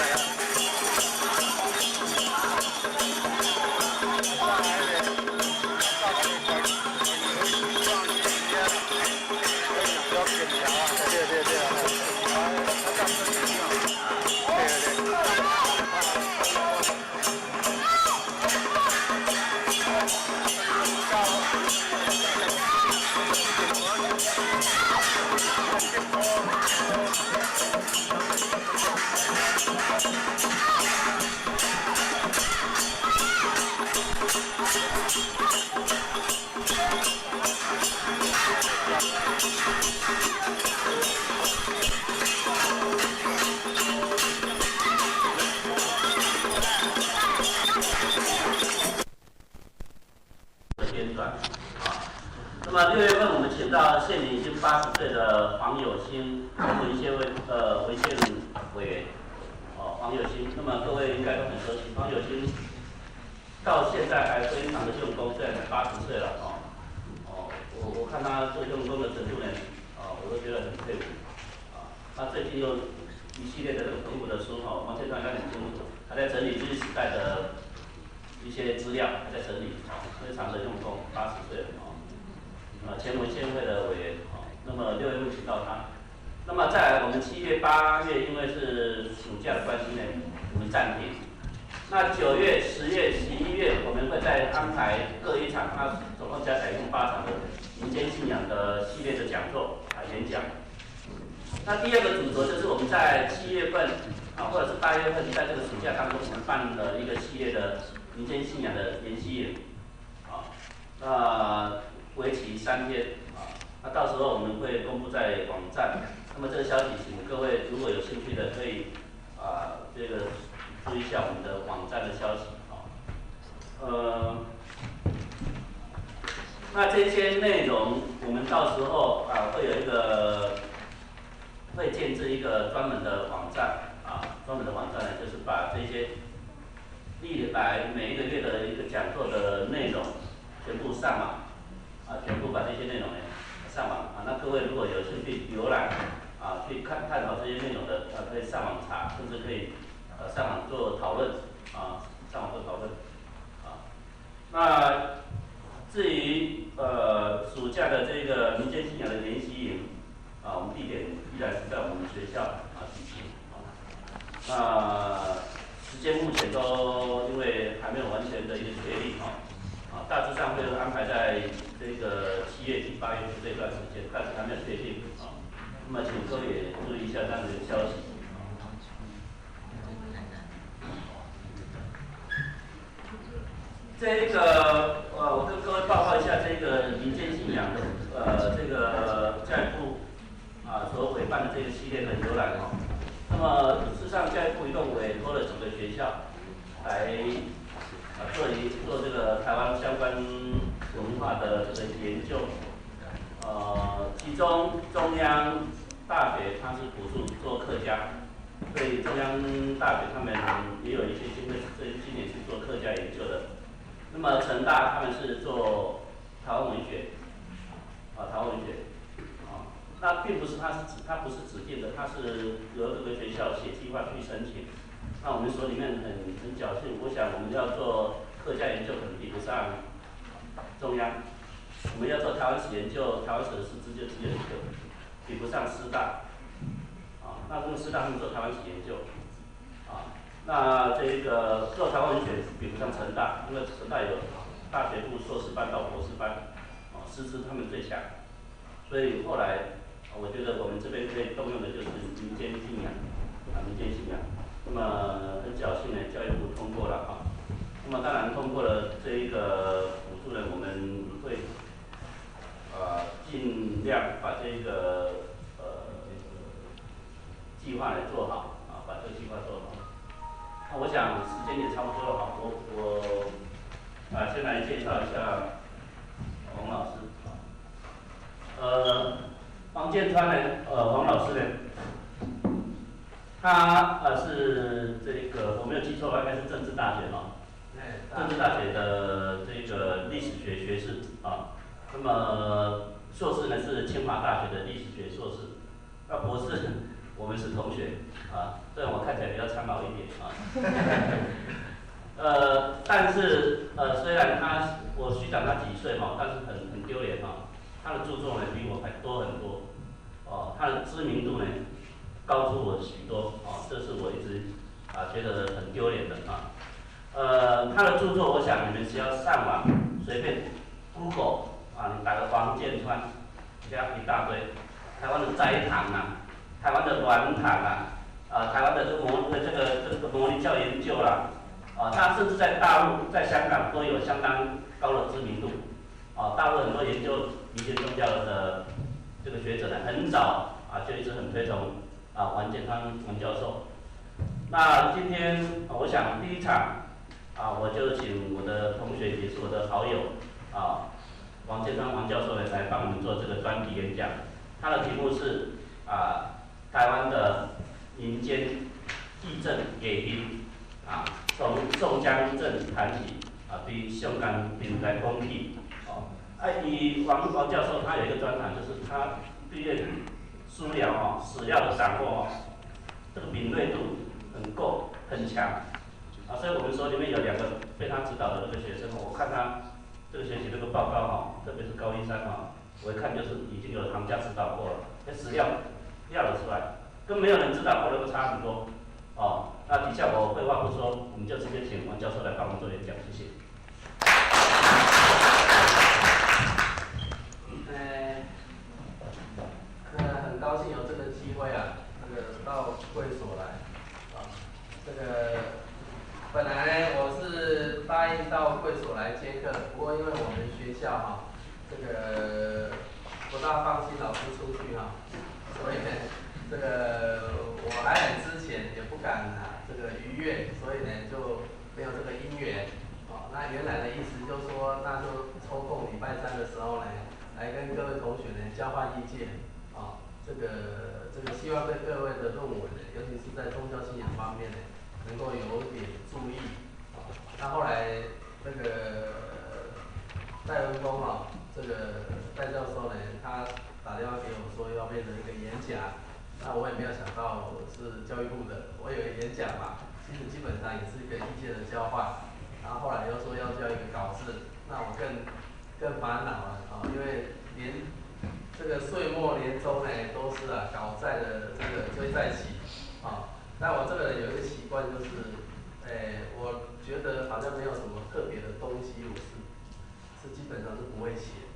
那么6月份我们请到现年已经80岁的黄有兴文献委员，黄有兴。那么各位应该都很熟悉，黄有兴到现在还非常的用功，虽然才80岁了我看他做用功的程度呢，我都觉得很佩服他最近又一系列的这个本古的书王建川应该很清楚，他在整理日据时代的一些资料，还在整理非常的用功，80岁了前文献会的委员那么6月份请到他，那么再来我们7月、8月，因为是暑假的关系呢，我们暂停。那9月、10月、11月，我们会再安排各一场，那总共加起来一共8场的民间信仰的系列的讲座演讲。那第二个主轴就是我们在7月份或者是8月份，在这个暑假当中，我们办了一个系列的民间信仰的研习营为期3天那到时候我们会公布在网站。那么这个消息，请各位如果有兴趣的，可以这个注意一下我们的网站的消息那这些内容，我们到时候会有一个会建置一个专门的网站专门的网站呢，就是把这些历来每一个月的一个讲座的内容全部上网全部把这些内容呢上网那各位如果有兴趣浏览去探讨这些内容的可以上网查，甚至可以上网做讨论上网做讨论那至于暑假的这个民间信仰的研习营我们地点依然是在我们学校举行那时间目前都因为还没有完全的一个确立大致上会安排在这个7月底、8月这段时间，但是还没有确定那么请各位也注意一下这样的消息这个我跟各位报告一下这个民间信仰的这个教育部所委办的这个系列的游览那么事实上教育部一共委托了几个学校来做这个台湾相关文化的这个研究其中中央大学它是补助做客家，所以中央大学他们也有一些经费，今年是做客家研究的。那么成大他们是做台湾文学，台湾文学，那并不是它不是指定的，它是由各个学校写计划去申请。那我们所里面很侥幸，我想我们要做客家研究可能比不上中央，我们要做台湾史研究，台湾史的师资就只有一个，比不上师大，那师大他们做台湾史研究，那这个做台湾文学比不上成大，因为成大有大学部硕士班到博士班，师资他们最强，所以后来我觉得我们这边可以动用的就是民间信仰，民间信仰。那么很侥幸呢，教育部通过了那么当然通过了这一个补助呢，我们会尽量把这个计划来做好把这个计划做好。那我想时间也差不多了我先来介绍一下王老师王建川呢王老师呢他是这个我没有记错吧，应该是政治大学政治大学的这个历史学学士那么硕士呢是清华大学的历史学硕士，那博士我们是同学啊，虽然我看起来比较苍老一点啊。但是虽然我虚长他几岁嘛，但是很丢脸哈，他的著作呢比我还多很多，哦，他的知名度呢高出我许多，哦，这是我一直觉得很丢脸的啊。他的著作，我想你们只要上网随便 Google 啊，你打个王建川，这样一大堆，台湾的斋堂啊，台湾的软堂啊，台湾的这个模拟教研究啦。他甚至在大陆、在香港都有相当高的知名度。大陆很多研究民间宗教的这个学者呢，很早就一直很推崇王建川王教授。那今天我想第一场我就请我的同学也是我的好友王建川王教授呢来帮我们做这个专题演讲。他的题目是台湾的民间义政野音从宋江镇谈起对香港平台风气以王教授他有一个专长，就是他对书疗史料的掌握这个敏锐度很够很强所以我们说里面有2个被他指导的这个学生，我看他这个学习这个报告特别是高一3我一看就是已经有行家指导过了，那史料料得出来，跟没有人指导过那个差很多那底下我废话不说，我们就直接请王教授来帮我们做演讲，谢谢。很高兴有这个机会到会所来这个本来我是答应到会所来接课，不过因为我们学校这个不大放心老师出去所以呢这个我来很之前也不敢这个逾越，所以呢就没有这个因缘那原来的意思就是说，那就抽空礼拜3的时候呢，来跟各位同学呢交换意见这个希望对各位的论文呢，尤其是在宗教信仰方面呢，能够有点注意那后来那个戴文峰这个戴教授呢，他打电话给我说要变成一个演讲，那我也没有想到是教育部的，我以为演讲其实基本上也是一个意见的交换，然后后来又说要交一个稿子，那我更烦恼了因为连这个岁末年终呢都是稿债的这个追债期但我这个人有一个习惯就是，我觉得好像没有什么特别的东西，我是基本上是不会写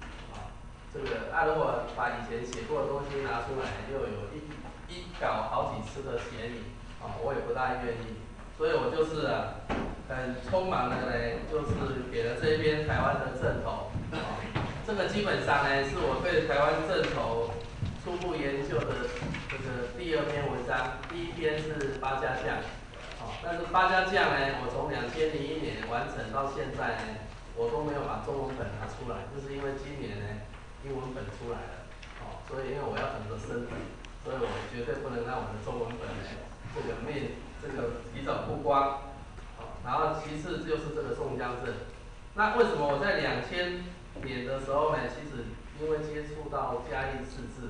这个如果把以前写过的东西拿出来，又有一稿好几次的嫌疑我也不大愿意，所以我就是很匆忙的呢，就是给了这一篇台湾的正头这个基本上呢是我对台湾正头初步研究的这个第2篇文章，第1篇是八家将但是八家将呢，我从2001年完成到现在呢，我都没有把中文本拿出来，就是因为今年呢英文本出来了所以因为我要等着升本，所以我绝对不能让我的中文本呢这个提早曝光然后其次就是这个宋江镇。那为什么我在2000年的时候呢，其实因为接触到嘉义市治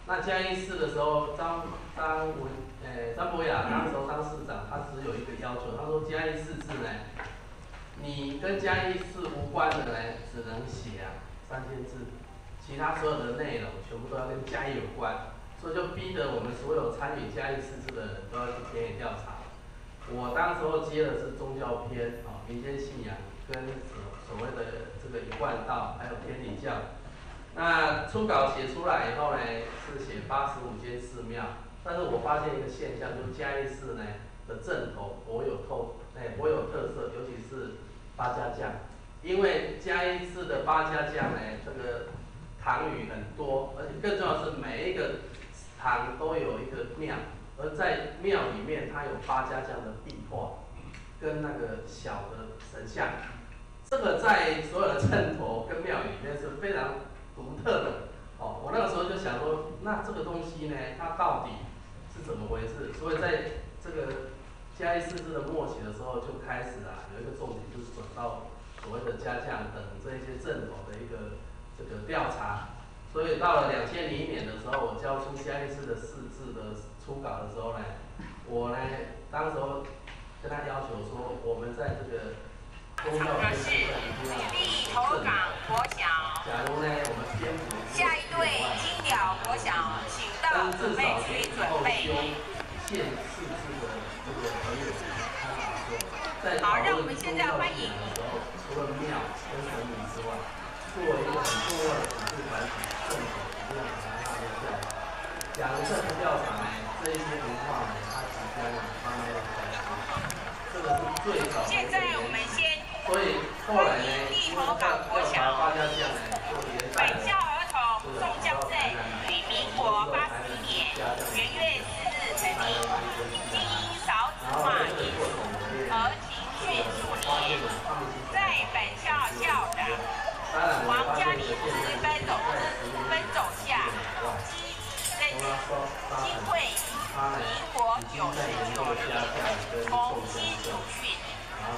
那嘉义市的时候，张博雅那时候当市长，他只有一个要求，他说嘉义市治呢，你跟嘉义市无关的呢，只能写3000字，其他所有的内容全部都要跟嘉义有关，所以就逼得我们所有参与嘉义市治的人都要去田野调查。我当时候接的是宗教篇民间信仰跟所谓的这个一贯道，还有天理教。那初稿写出来以后呢，是写85间寺庙，但是我发现一个现象，就是嘉义市呢的镇头颇有特色，尤其是八家将，因为嘉义市的八家将呢，这个堂宇很多，而且更重要的是每一个堂都有一个庙，而在庙里面它有八家将的壁画，跟那个小的神像，这个在所有的镇头跟庙宇里面是非常独特的我那个时候就想说，那这个东西呢，它到底是怎么回事？所以在这个嘉义市治的末期的时候，就开始有一个重点，就是转到所谓的家将等这一些镇头的一个这个调查。所所以到了2001年的时候，我交出嘉义市的市志的初稿的时候呢，我呢当时候跟他要求说，我们在这个宗教的部分一定要立头港国小。假如呢我们先补下一队金鸟国小，请到准备区准备。县市制的这个朋友，在好，让我们现在欢迎。的时候，除了庙跟神明之外，作为一个很重要的辅助团体，政府一定要把它纳入调查。假如这个调查呢，这一些文化呢，它即将慢慢的消失，这个是最早。现在我们先。所以后来呢，立头港国小。大家这样呢，做联本校儿童宋江镇于民国81年元月4日成立，经因少子化因素而停训数年。在本校校长王家礼之奔走下，经会民国96年重新主训，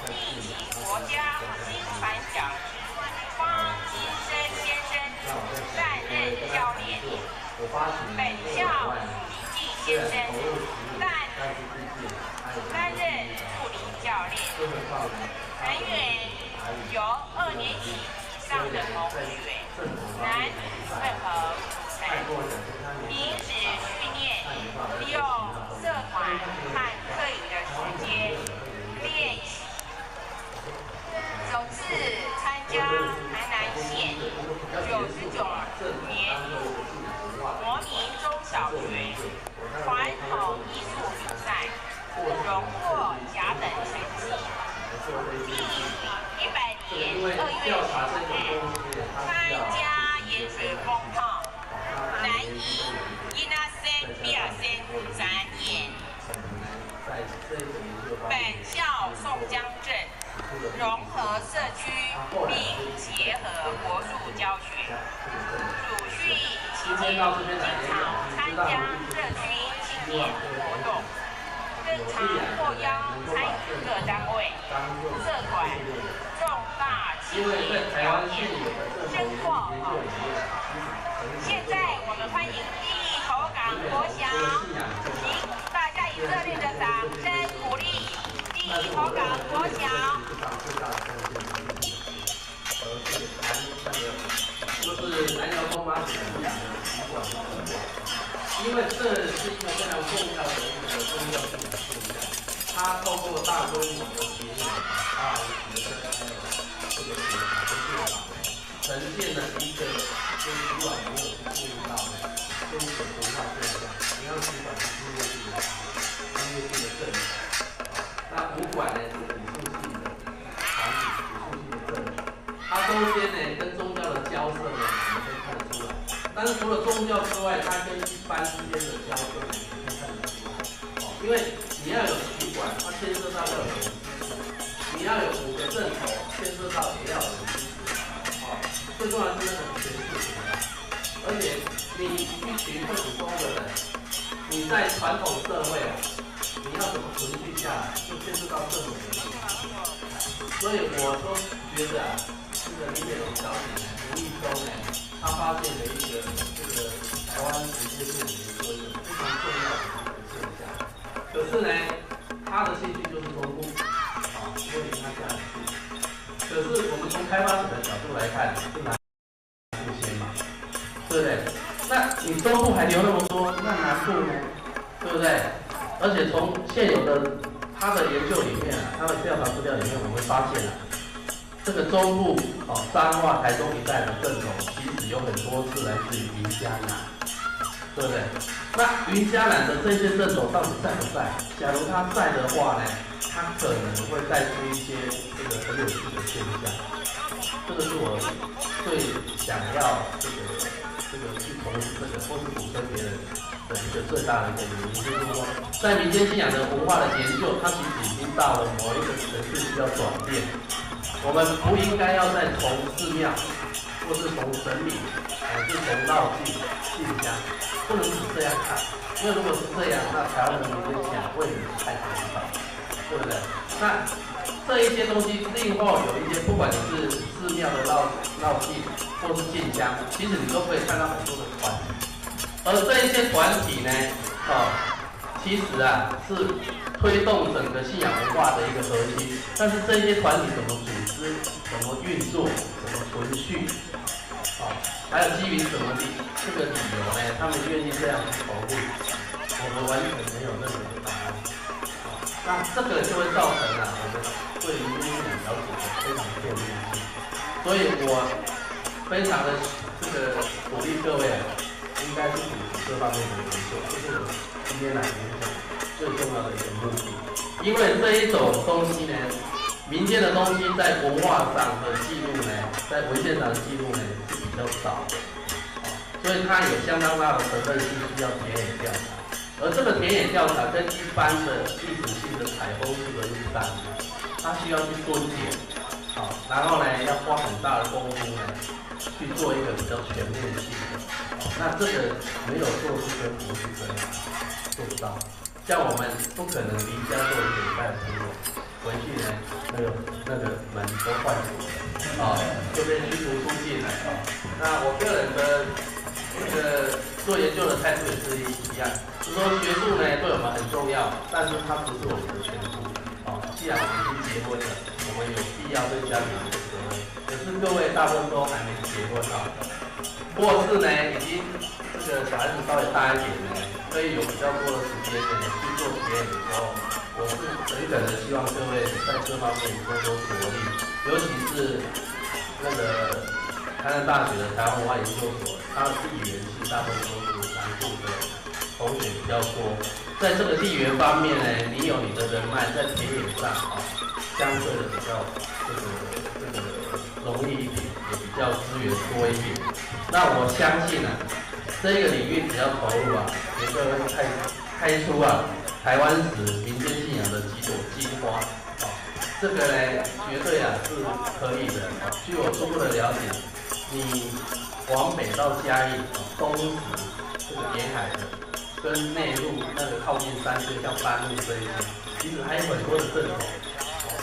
并请国家新传奖方金生先生担任教练，本校李进先生担任助理教练，成员由2年级以上的同学，男女混合组成，平时训练利用社团和课余的时间练习。首次参加台南县99年国民中小学传统艺术比赛，荣获甲等成绩。并于100年2月10日参加盐水风炮南移伊那森比尔森展演。本校宋江镇融合社区并结合国术教学，主训期间经常参加社区庆典活动，更常获邀参与各单位、社团重大庆典，深获好评。现在我们欢迎立头港国小，请大家以热烈的掌声鼓励立头港国小。就是南寮东妈祖讲的习惯，因为这是一个非常重要的一个宗教信仰现象，它透过大规模的节日啊、学生还有这个学校呈现了一个跟以往没有注意到的这一种文化现象。你要去管是音乐性的政治，那武馆呢是武术性的团体，武术性的政治，它中间呢跟宗教的交涉呢，我们可以看得出来。但是除了宗教之外，它跟一般之间的交涉呢，也可以看得出来。因为你要有曲管，它牵涉到要有人支持；你要有5个正头，牵涉到也要有人支持。最重要是那个权势形态。而且你一群会武功的人，你在传统社会你要怎么存续下来，就牵涉到政府的问题。所以我都觉得这个林美荣小姐呢，无意中呢，她发现了一个这个台湾民间信仰的一个非常重要的一个现象。可是呢，她的兴趣就是中部，所以她这样去。可是我们从开发者的角度来看，是南部先嘛，对不对？那你中部还留那么多，那南部呢？对不对？而且从现有的他的研究里面啊，他的调查资料里面，我们会发现啊，这个中部彰化、台中一带的正统，其实有很多是来自于云嘉南，对不对？那云嘉南的这些正统到底在不在？假如他在的话呢，他可能会带出一些这个很有趣的现象。这个是我最想要这个去从事这个或是鼓吹别人的一个最大的一个原因，就是说，在民间信仰的文化的研究，它其实已经到了某一个层次需要转变。我们不应该要再从寺庙，或是从神明，还是从绕境信仰，不能只这样看。因为如果是这样，那台湾的民间信仰会太枯燥，对不对？那这一些东西另后有一些，不管你是寺庙的绕境或是进香，其实你都可以看到很多的团体。而这一些团体呢，其实啊是推动整个信仰文化的一个核心。但是这一些团体怎么组织、怎么运作、怎么存续，还有基于什么这个理由呢？他们愿意这样去投入，我们完全没有任何的答案。那这个就会造成啊，我们对于信仰了解的非常片面性。所以我非常的鼓励各位啊，应该去组织这方面的研究，这是我今天来演讲最重要的一个目的。因为这一种东西呢，民间的东西在文化上的记录呢，在文献上的记录呢是比较少的，所以它有相当大的成分是需要田野调查。而这个田野调查跟一般的历史性的采风式的录档，它需要去蹲点，然后呢要花很大的功夫呢去做一个比较全面性的，那这个没有硕士跟博士生做不到。像我们不可能离家做1个礼拜的朋友，回去呢那个门都换锁了，就被驱逐出境了。那我个人的做研究的态度也是一样，就是说学术呢对我们很重要，但是它不是我们的全部。既然我们已经结婚了，我们有必要对家庭负责任。可是各位大部分都还没结婚或是呢已经小孩子稍微大一点呢，可以有比较多的时间呢去做实验的时候，我是诚恳的希望各位在这方面多多着力，尤其是台南大学的台湾文化研究所，它的地缘性大部分都是南部的同学比较多，在这个地缘方面呢，你有你的人脉，在田野上相对的比较容易一点，也比较资源多一点。那我相信这个领域只要投入也就会开出台湾史民间信仰的几朵金花。这个呢，绝对是可以的。据我初步的了解，你往北到嘉义、东石这个沿海的，跟内陆靠近山区像半路这一些，其实还有很多的镇头。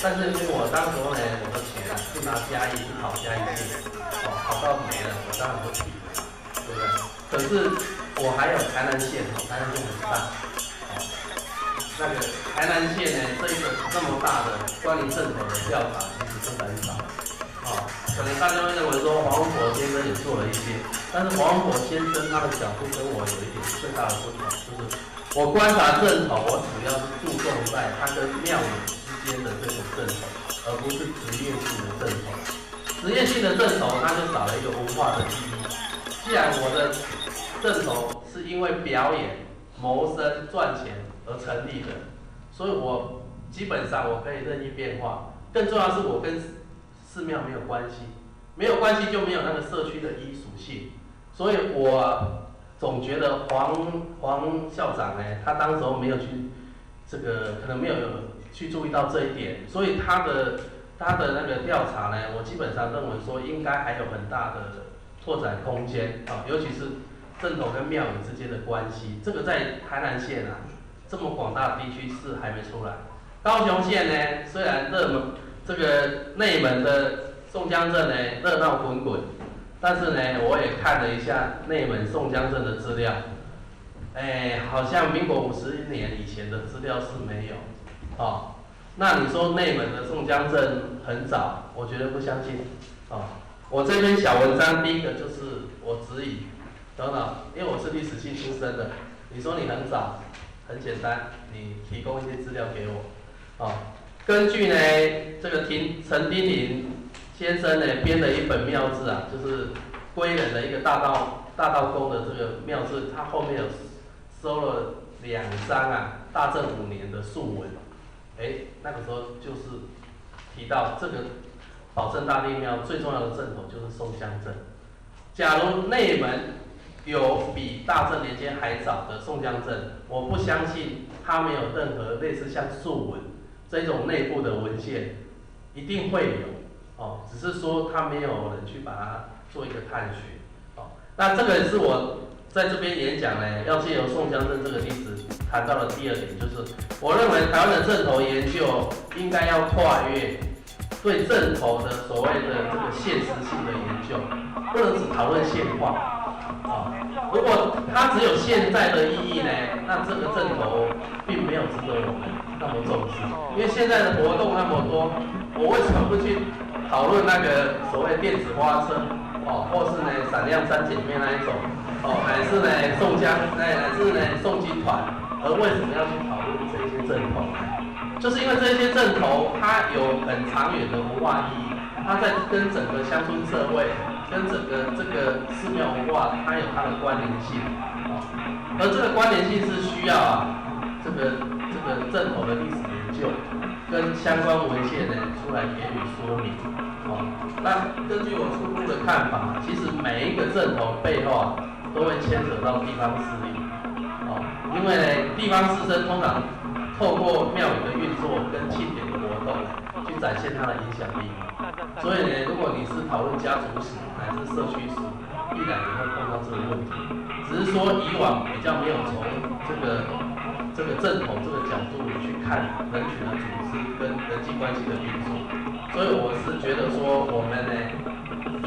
但是因为我当时呢，我的钱是拿嘉义去考嘉义县，考到没了，我当然不提了，对不对？可是我还有台南县，台南县很大。台南县呢，这么大的关于镇头的调查，其实真的很少。可能大家会认为说黄文博先生也做了一些，但是黄文博先生他的角度跟我有一点最大的不同，就是我观察镇头，我主要是注重在它跟庙宇之间的这种镇头，而不是职业性的镇头。职业性的镇头，它就少了一个文化的意义。既然我的镇头是因为表演、谋生、赚钱而成立的，所以我基本上我可以任意变化。更重要的是，我跟寺庙没有关系，没有关系就没有那个社区的依属性。所以我总觉得黄校长呢，他当时候没有去可能没有去注意到这一点，所以他的调查呢，我基本上认为说应该还有很大的拓展空间尤其是镇头跟庙宇之间的关系，这个在台南县这么广大的地区是还没出来。高雄县呢，虽然内门的宋江镇呢热闹滚滚，但是呢，我也看了一下内门宋江镇的资料，好像民国50年以前的资料是没有那你说内门的宋江镇很早，我绝对不相信我这篇小文章第一个就是我质疑，因为我是历史系出身的，你说你很早，很简单，你提供一些资料给我根据呢陈丁林先生呢编的一本庙志就是归仁的一个大道宫的这个庙志，他后面有收了2张大正5年的述文，那个时候就是提到这个保正大帝庙最重要的镇头就是宋江镇。假如内门有比大正年间还早的宋江镇，我不相信它没有任何类似像述文这种内部的文献，一定会有只是说它没有人去把它做一个探寻那这个是我在这边演讲呢，要借由宋江镇这个例子谈到的第二点，就是我认为台湾的阵头研究应该要跨越对阵头的所谓的这个现实性的研究，不能只讨论现况。如果它只有现在的意义呢，那这个阵头并没有值得我们那么重视。因为现在的活动那么多，我为什么不去讨论那个所谓电子花车或是呢闪亮三姐妹那一种乃是呢宋江，乃是呢宋军团，而为什么要去讨论这些阵头呢？就是因为这些阵头它有很长远的文化意义，它在跟整个乡村社会。跟整个这个寺庙文化，它有它的关联性，而这个关联性是需要这个阵头的历史研究跟相关文献呢出来给予说明，那根据我初步的看法，其实每一个阵头背后都会牵扯到地方势力，因为呢地方士绅通常透过庙宇的运作跟庆典的活动去展现它的影响力。所以呢，如果你是讨论家族史乃至社区史，必然也会碰到这个问题。只是说以往比较没有从这个阵头这个角度去看人群的组织跟人际关系的运作，所以我是觉得说我们呢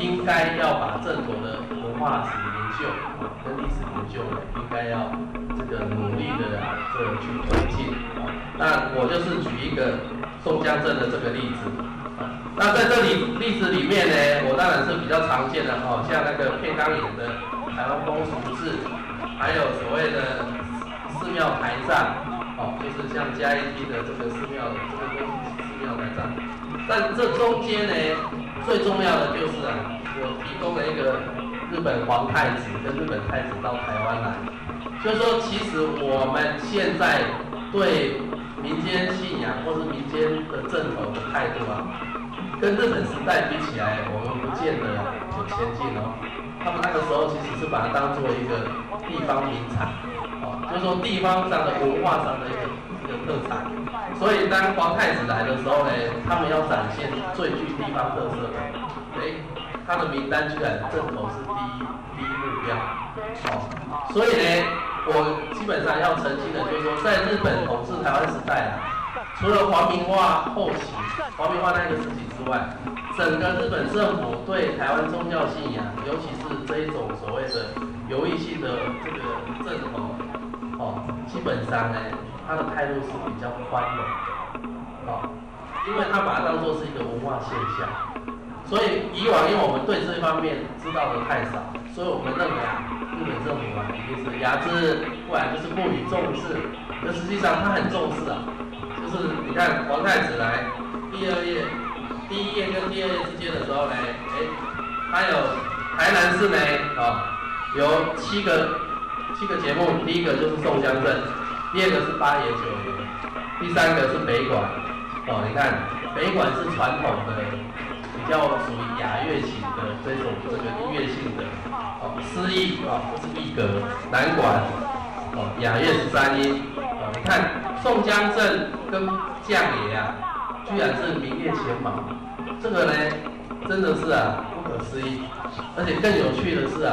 应该要把阵头的文化史研究跟历史研究呢，应该要这个努力的去推进。那我就是举一个宋江镇的这个例子。那在这里例子里面呢，我当然是比较常见的像那个片冈演的台湾风俗志，还有所谓的寺庙台账，就是像嘉义厅的这个寺庙台账。但这中间呢，最重要的就是我提供了一个日本皇太子跟日本太子到台湾来，就是说其实我们现在对民间信仰或是民间的阵头的态度跟日本时代比起来，我们不见得有前进他们那个时候其实是把它当做一个地方名产，就是说地方上的文化上的一个特产。所以当皇太子来的时候呢，他们要展现最具地方特色的，他的名单居然阵头是第一目标。所以呢，我基本上要澄清的就是说，在日本统治台湾时代除了皇民化后期，皇民化那个时期之外，整个日本政府对台湾宗教信仰，尤其是这一种所谓的游艺性的这个阵头，基本上呢，他的态度是比较宽容的，因为他把它当作是一个文化现象。所以以往因为我们对这一方面知道的太少，所以我们认为日本政府一定是压制，不然就是不予重视。可实际上他很重视就是你看皇太子来第一页跟第二页之间的时候呢，他有台南市呢有七个节目，第一个就是宋江镇，第二个是八爷九爷，第三个是北管。你看北管是传统的比较属于雅乐型的这个音乐性的诗意不是一格，南管雅乐13音。你看宋江镇跟将爷居然是名列前茅，这个呢真的是不可思议。而且更有趣的是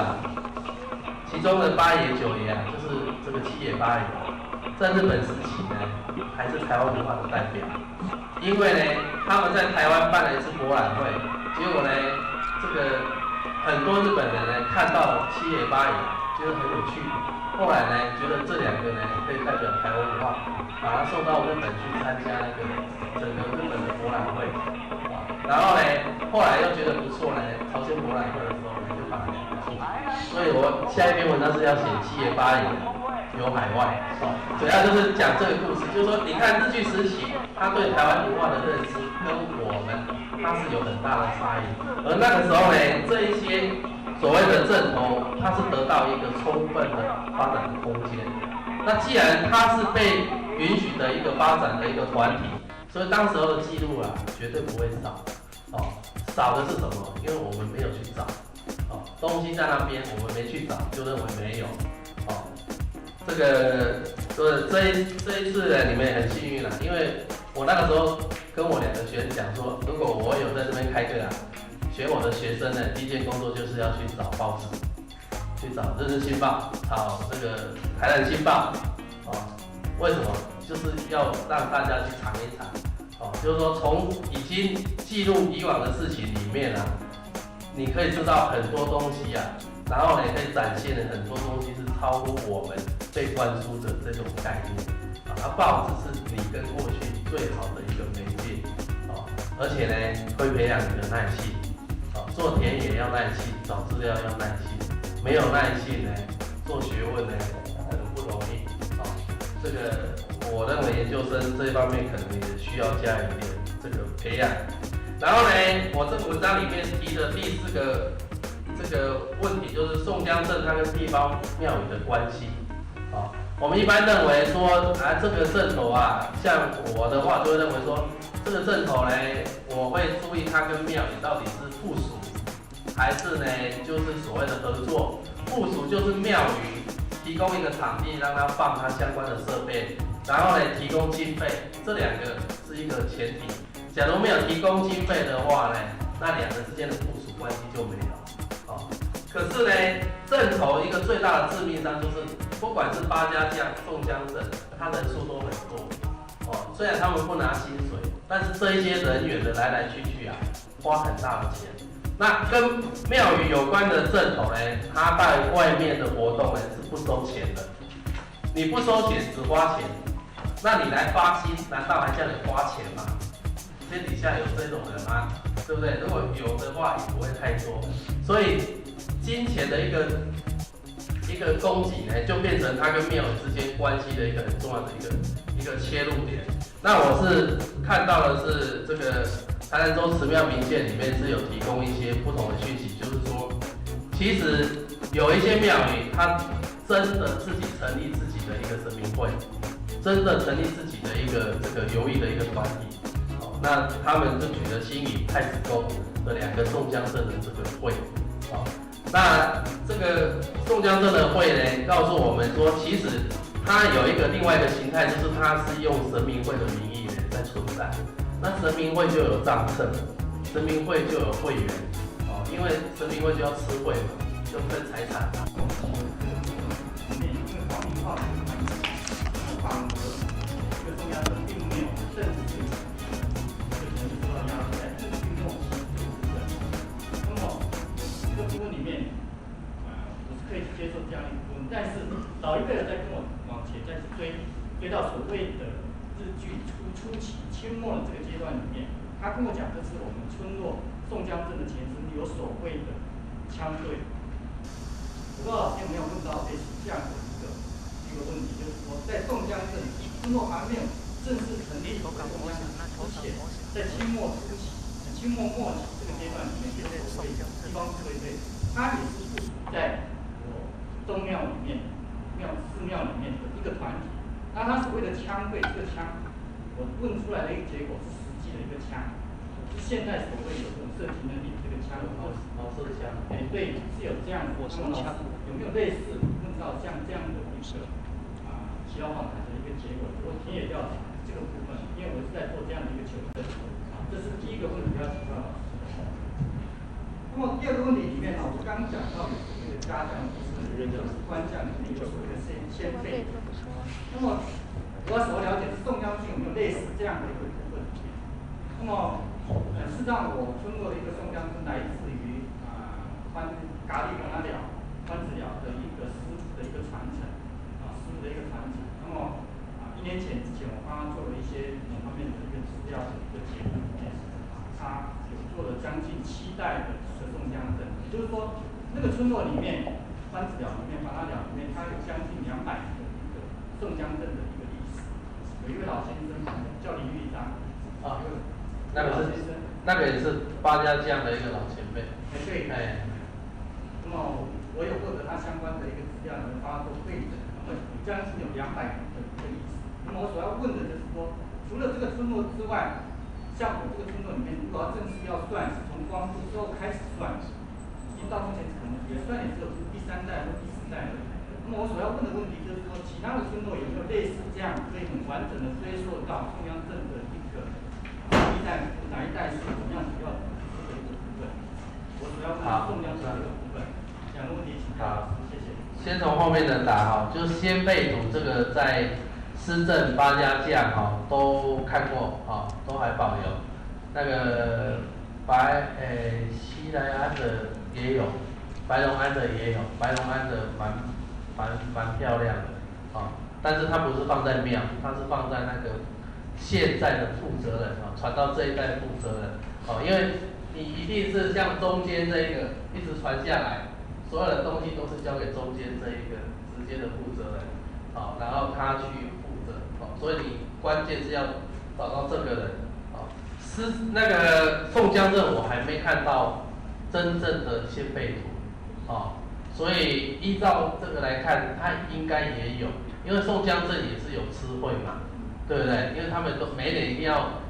其中的八爷九爷就是这个七爷八爷，在日本时期呢还是台湾文化的代表。因为呢他们在台湾办了一次博览会，结果呢这个很多日本人呢看到七爷八爷觉得很有趣，后来呢觉得这两个呢可以代表台湾文化，把他送到日本去参加那个整个日本的博览会，然后呢后来又觉得不错呢，朝鲜博览会的时候呢就把它两个出。所以我下一篇文章是要写七爷八爷游海外，主要就是讲这个故事，就是说你看日据时期他对台湾文化的认知跟我们它是有很大的差异，而那个时候呢这一些所谓的阵头，它是得到一个充分的发展的空间。那既然它是被允许的一个发展的一个团体，所以当时候的记录绝对不会少。少的是什么？因为我们没有去找。东西在那边，我们没去找，就认为没有。这一次呢，你们也很幸运因为我那个时候跟我两个学生讲说，如果我有在这边开课学我的学生呢，第一件工作就是要去找报纸，去找《日日新报》，找这个《台南新报》，为什么？就是要让大家去尝一尝，就是说从已经记录以往的事情里面啊，你可以知道很多东西啊，然后呢可以展现的很多东西是超乎我们被灌输的这种概念，报纸是你跟过去最好的一个媒介，而且呢会培养你的耐性，做田野要耐心，找资料要耐心，没有耐性呢，做学问呢很不容易，这个我认为研究生这一方面可能也需要加一点这个培养。然后呢，我这个文章里面提的第4个这个问题就是宋江镇它跟地方庙宇的关系。我们一般认为说这个镇头啊，像我的话就会认为说，这个镇头呢，我会注意它跟庙宇到底是附属，还是呢就是所谓的合作。附属就是庙宇提供一个场地让它放它相关的设备，然后呢提供经费，这2个是一个前提。假如没有提供经费的话呢，那2个之间的附属关系就没有。可是呢，镇头一个最大的致命伤就是，不管是八家将、宋江镇，他人数都很多。虽然他们不拿薪水，但是这一些人员的来来去去啊，花很大的钱。那跟庙宇有关的镇头呢，他在外面的活动呢是不收钱的。你不收钱，只花钱，那你来发薪，难道还叫你花钱吗？天底下有这种人吗？对不对？如果有的话，也不会太多。所以金钱的一个供给呢，就变成它跟庙宇之间关系的一个很重要的一个切入点。那我是看到的是这个台南州慈庙明线里面是有提供一些不同的讯息，就是说，其实有一些庙宇它真的自己成立自己的一个神明会，真的成立自己的一个这个游艺的一个团体。那他们就举了新义太子宫的2个宋江镇的这个会，那这个宋江镇的会呢，告诉我们说，其实它有一个另外一个形态，就是它是用神明会的名义呢在存在。那神明会就有账册，神明会就有会员，因为神明会就要吃会嘛，就分财产嘛。接受这样一个部分，但是老一辈的在跟我往前再追到所谓的日据初期清末的这个阶段里面，他跟我讲，这是我们村落宋江镇的前身有所谓的枪队。不知道老师有没有问到类似这样的一个问题，就是说在宋江镇村落还没有正式成立宋江镇之前，在清末初期、清末末期这个阶段里面，有所谓的地方自卫队，它也是部署在宗庙里面、寺庙里面的一个团体。那它所谓的枪队，这个枪，我问出来的一个结果是实际的一个枪，是现在所谓有这种射击能力的这个枪，毛瑟枪。对，是有这样的。火绳枪有没有类似问到像这样的一个祈祷访谈的一个结果？我田野调查这个部分，因为我是在做这样的一个求证，这是第一个问题要请教老师。那么第2个问题里面我刚刚讲到有这个家将官将里面有所谓的先辈。那么我要所了解是宋将军有没有类似这样的一个部分？那么事实上我村落的一个宋将军来自于咖喱跟他寮关子寮的一个师傅的一个传承，师傅的一个传承。那么1年前之前我帮他做了一些某方面的一个资料的一个结果，他有做了将近7代的宋江镇，也就是说那个村落里面。关子寮里面、巴拉寮里面，它有将近200年的一个宋江镇的一个历史。有一位老先生叫李玉章，那个也是八家将的一个老前辈。对。那么我有获得他相关的一个资料，能发作会诊，那么将近有200年的一个历史。那么我所要问的就是说，除了这个村落之外，像我这个村落里面，如果要正式要算，是从光复之后开始算。到目前可能也算也只有第3代或第4代而已。那么我所要问的问题就是说，其他的村落有没有类似这样可以很完整的追溯到宋江镇的一个哪一代是怎么样主要的一个部分？我主要问宋江镇这个部分。2个问题，请大家实现。先从后面的答哈，就是先辈图这个在施政八家将哈都看过哈，都还保留。那个西来安的也有，白龙安的也有，白龙安的蛮漂亮的啊，但是它不是放在庙，它是放在那个现在的负责人啊，传到这一代负责人哦，因为你一定是像中间这一个一直传下来，所有的东西都是交给中间这一个直接的负责人，好，然后他去负责，好，所以你关键是要找到这个人，好，那个宋江镇我还没看到真正的先辈图，哦，所以依照这个来看，他应该也有，因为宋江镇也是有吃会嘛，对不对？因为他们都每年一定要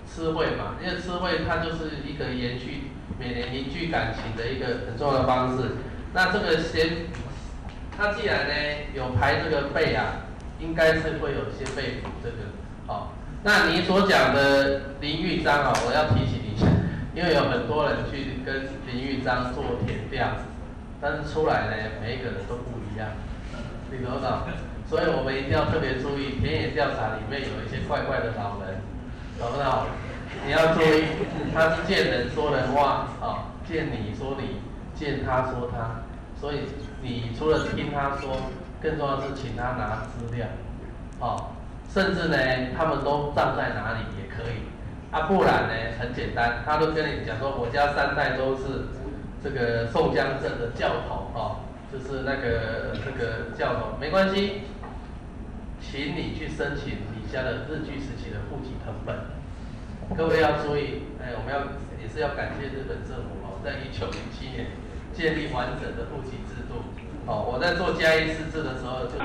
吃会嘛，因为吃会它就是一个延续每年凝聚感情的一个很重要的方式。那这个他既然呢有排这个辈啊，应该是会有先辈图这个，哦。那你所讲的林玉章啊，我要提醒一下，因为有很多人去跟林玉章做田调，但是出来呢每一个人都不一样，你懂不懂？所以我们一定要特别注意，田野调查里面有一些怪怪的老人，懂不懂？你要注意，他是见人说人话，哦，见你说你，见他说他，所以你除了听他说，更重要是请他拿资料，哦，甚至呢，他们都葬在哪里也可以，啊，不然呢，很简单，他都跟你讲说，我家3代都是这个宋江镇的教头，哦，就是那个教头，没关系。请你去申请你家的日据时期的户籍誊本。各位要注意，我们也是要感谢日本政府哦，在1907年建立完整的户籍制度。哦，我在做嘉义市制的时候就。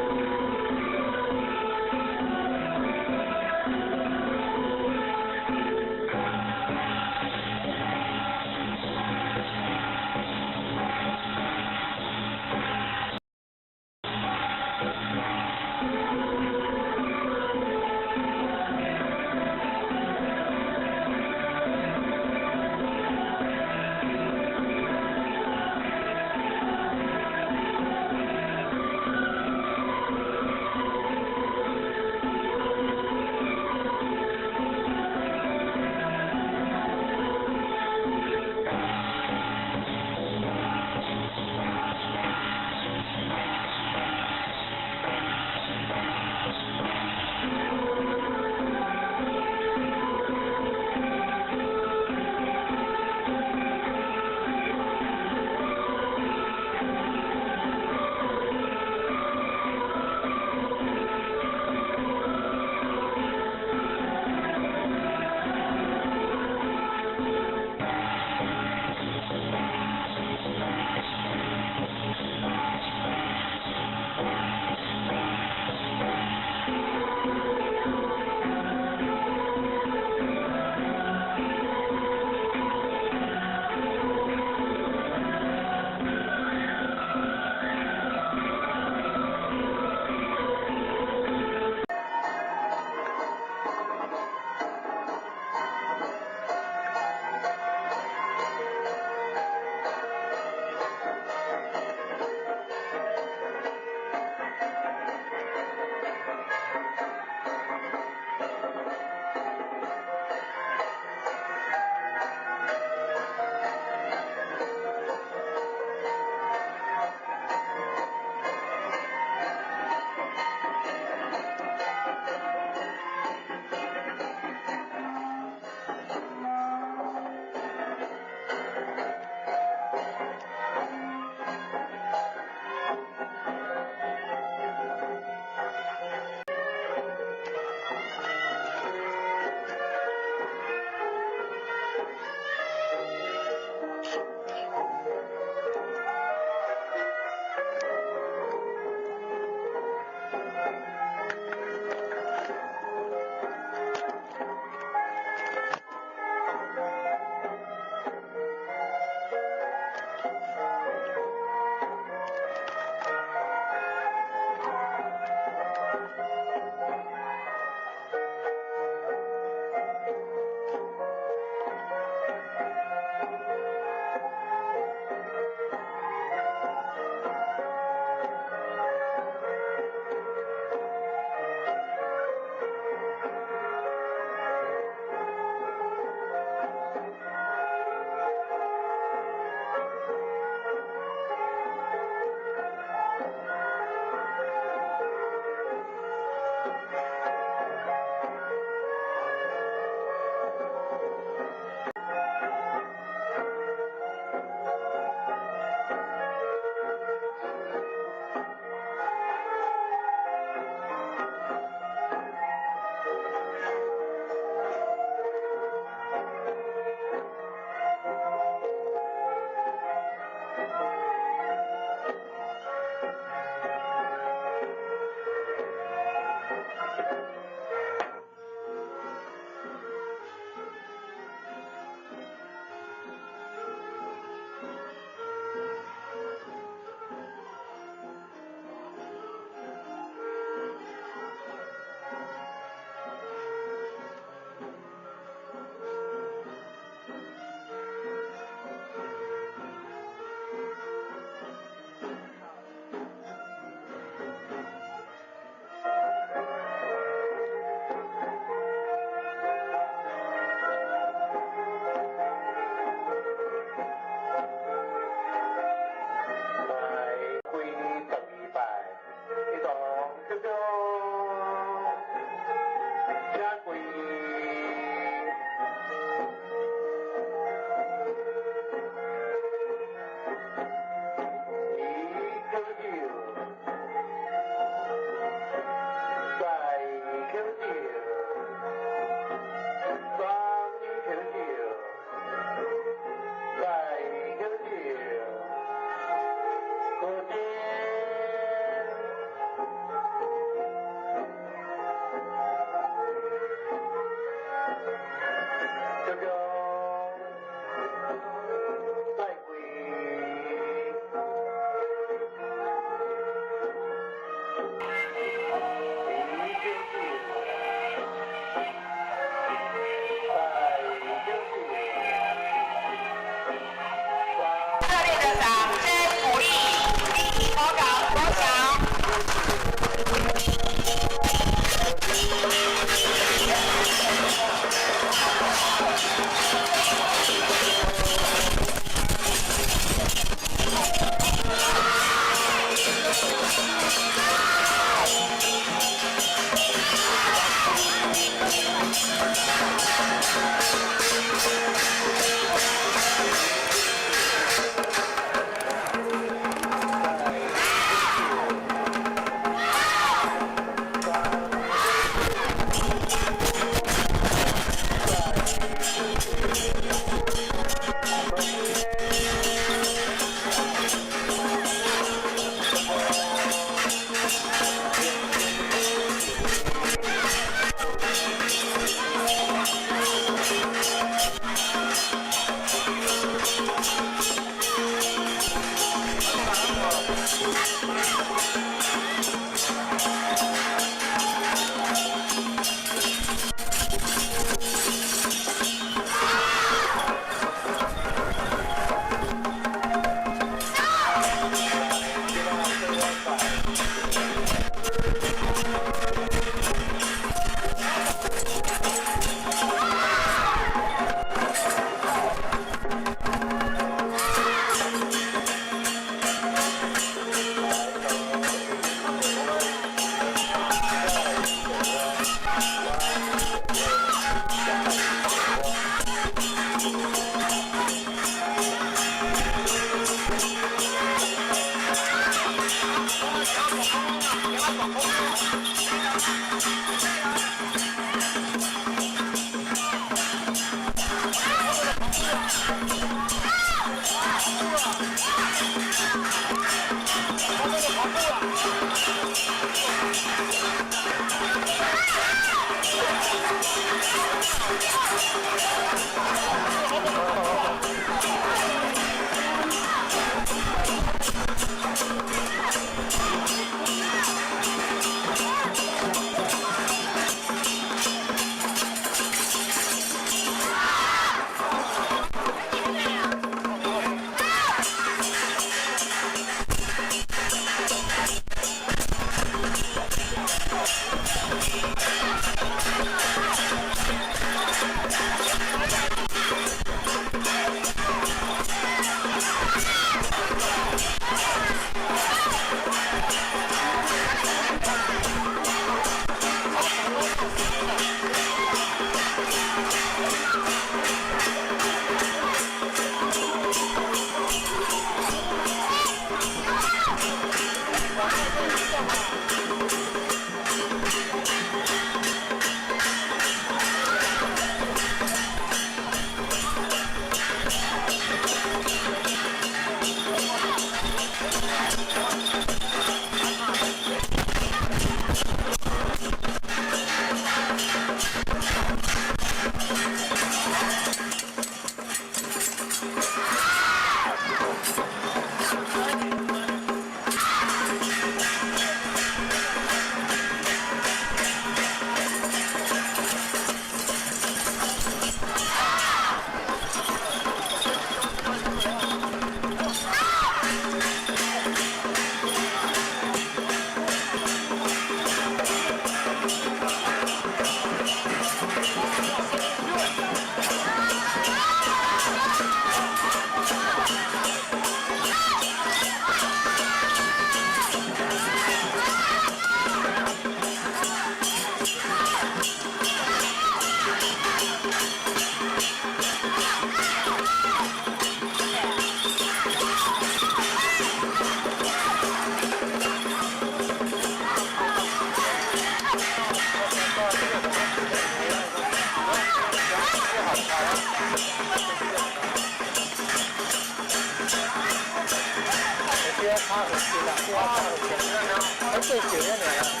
最喜欢的。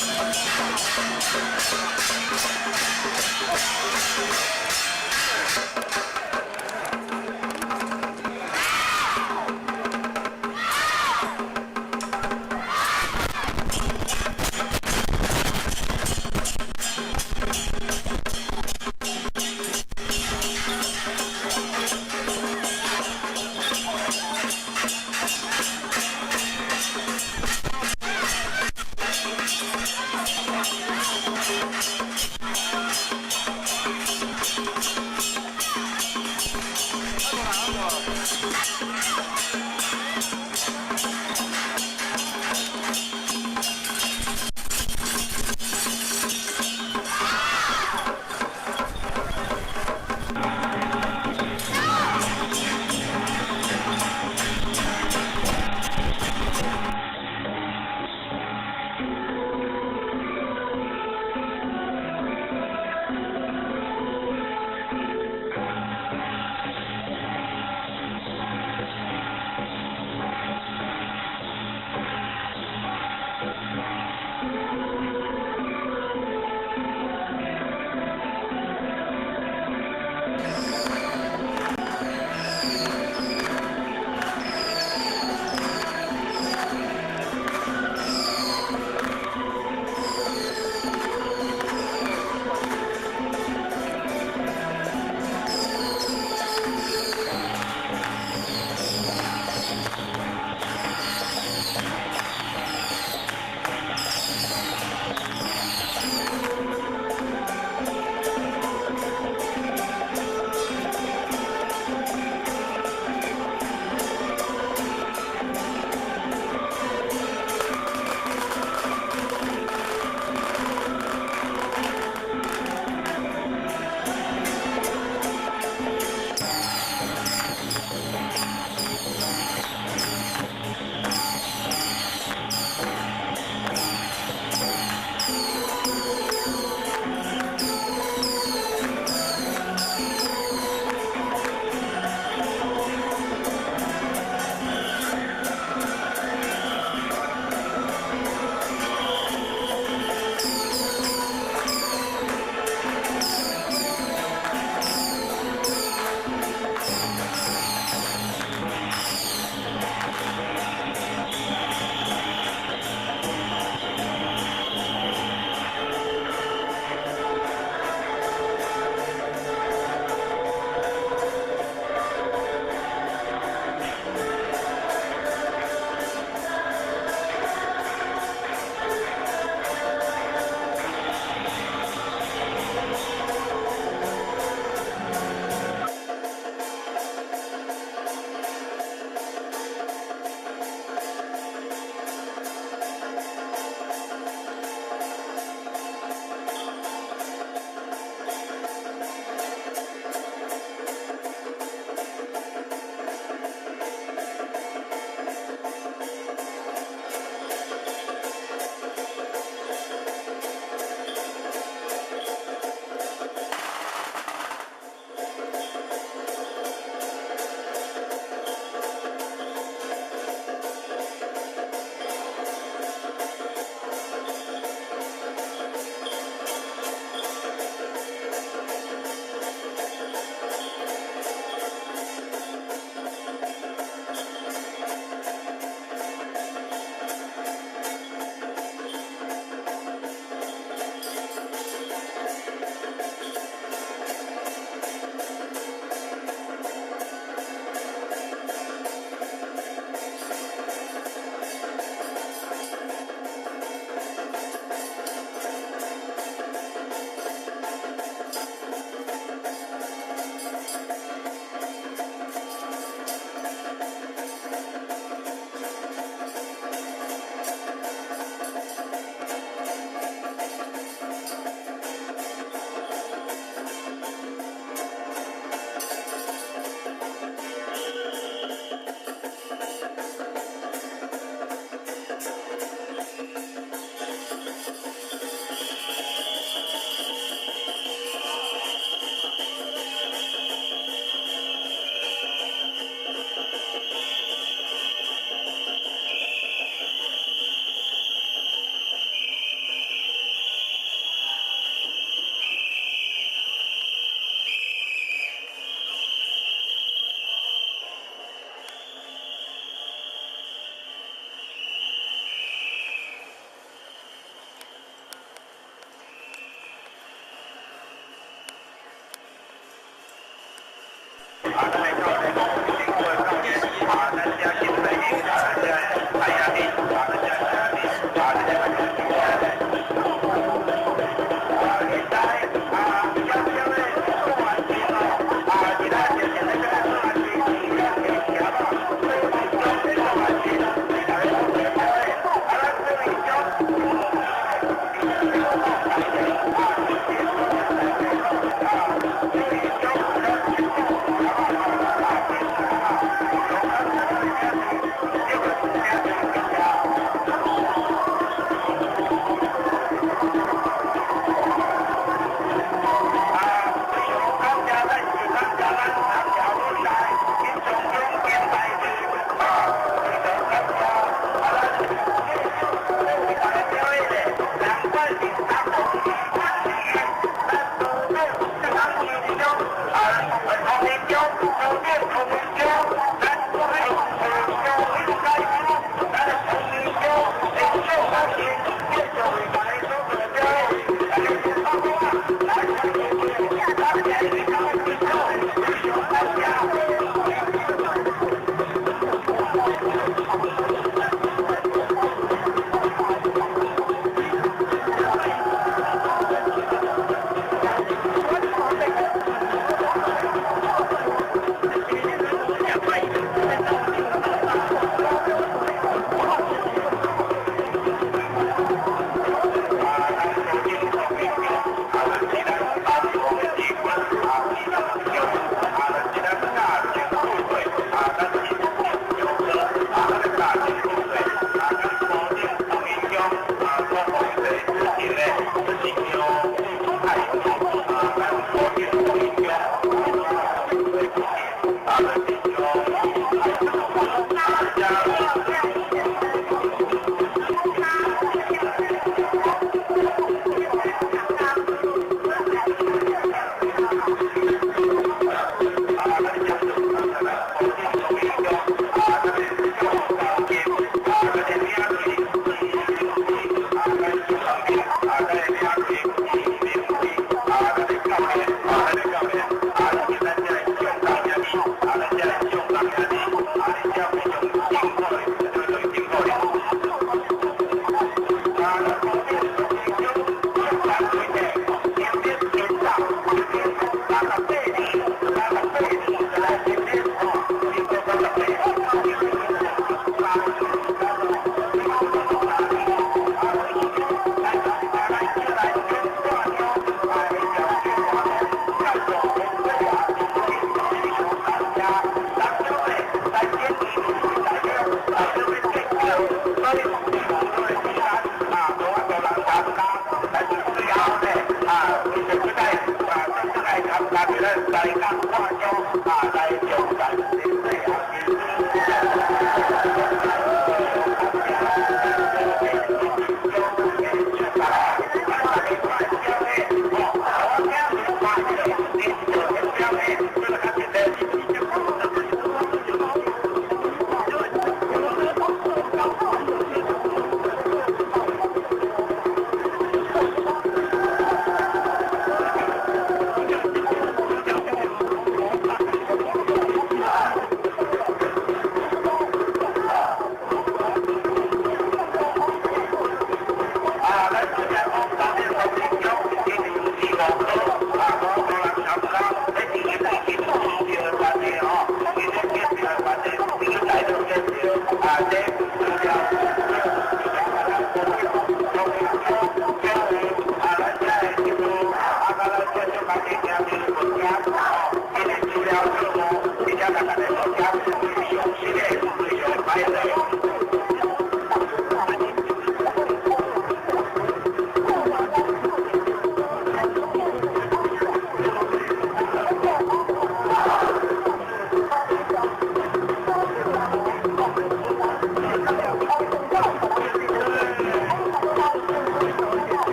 Thank Gracias.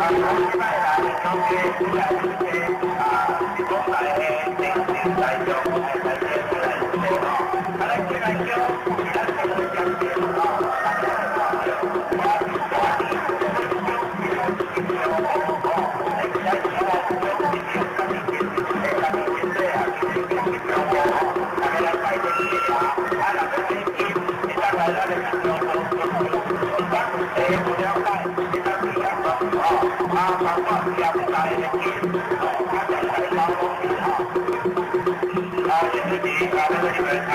Hãy subscribe cho kênh Ghiền Mì Gõ để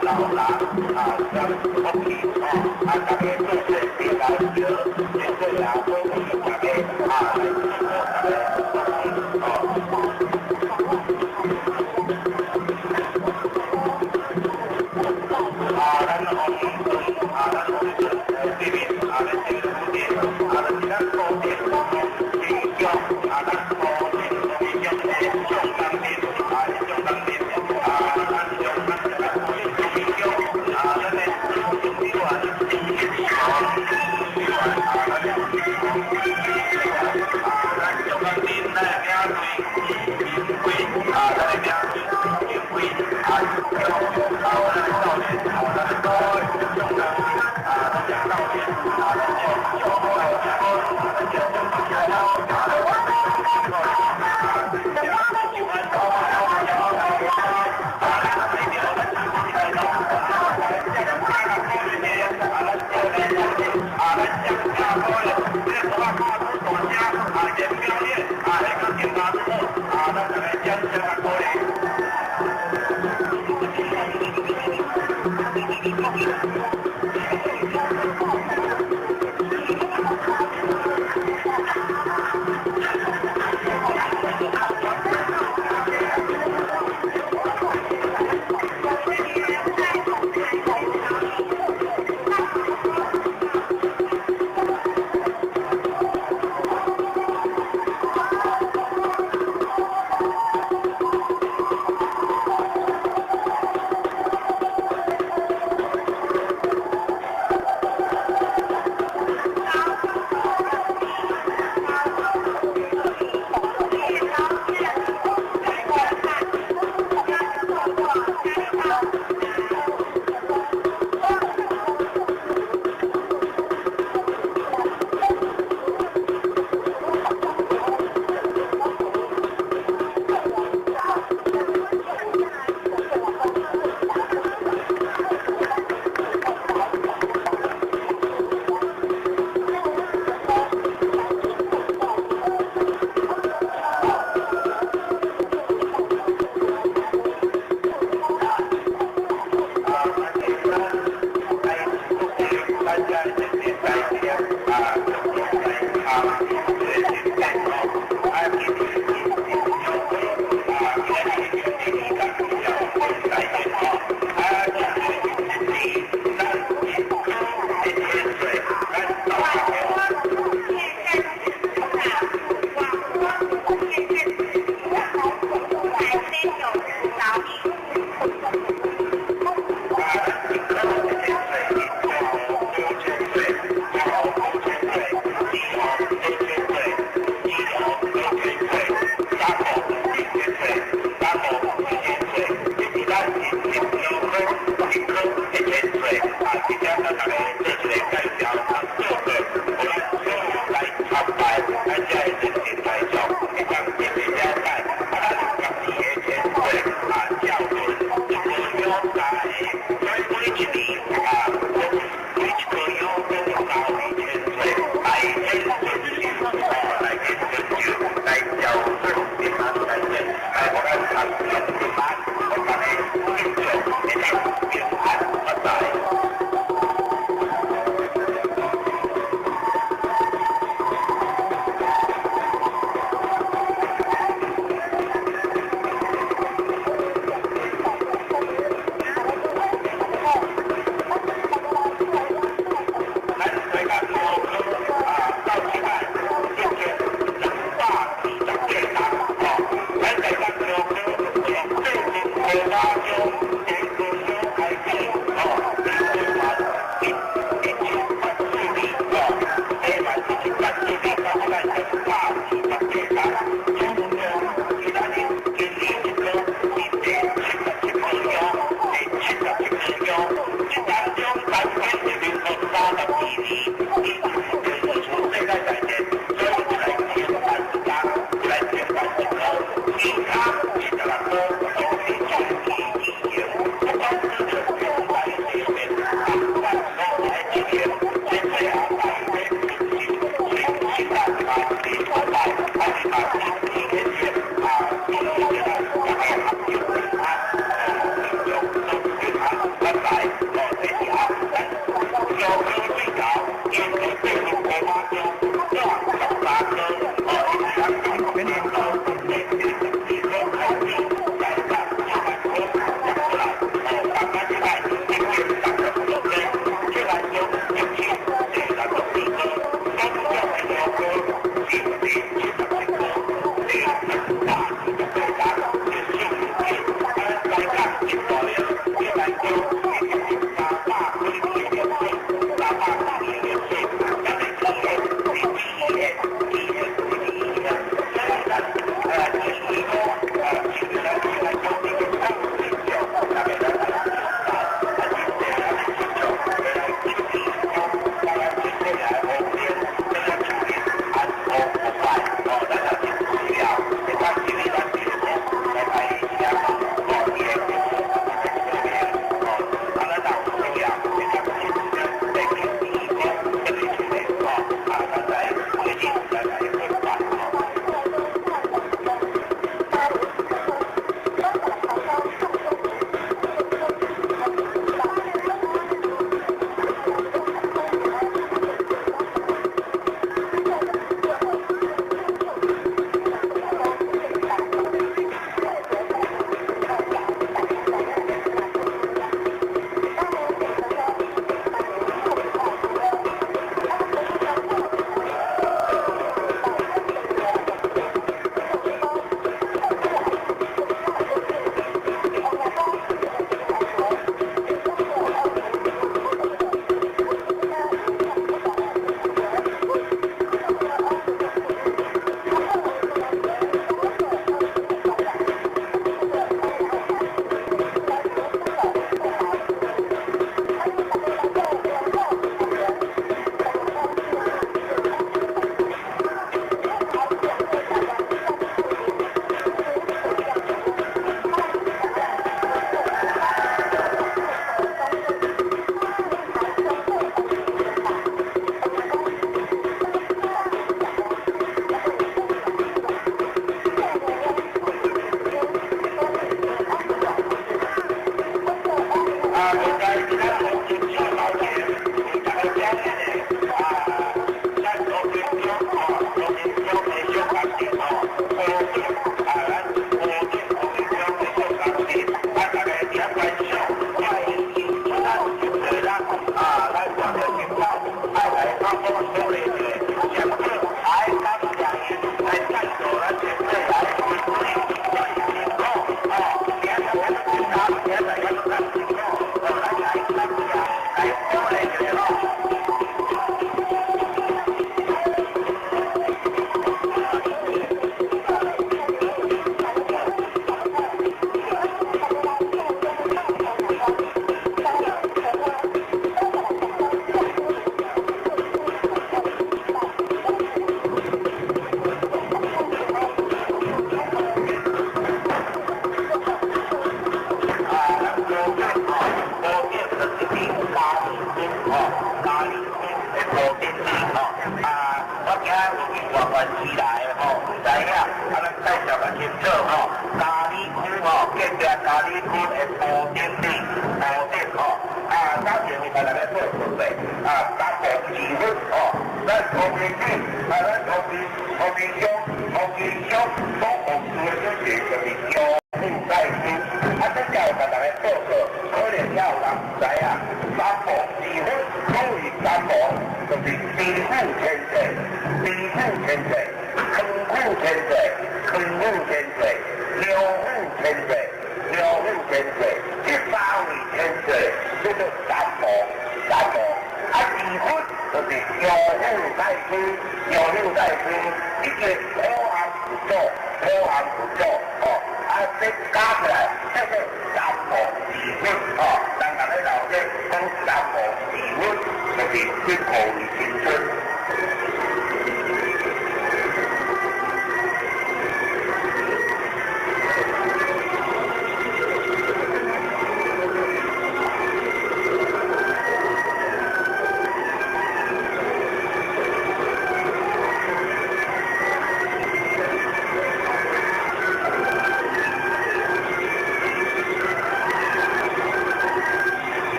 không bỏ lỡ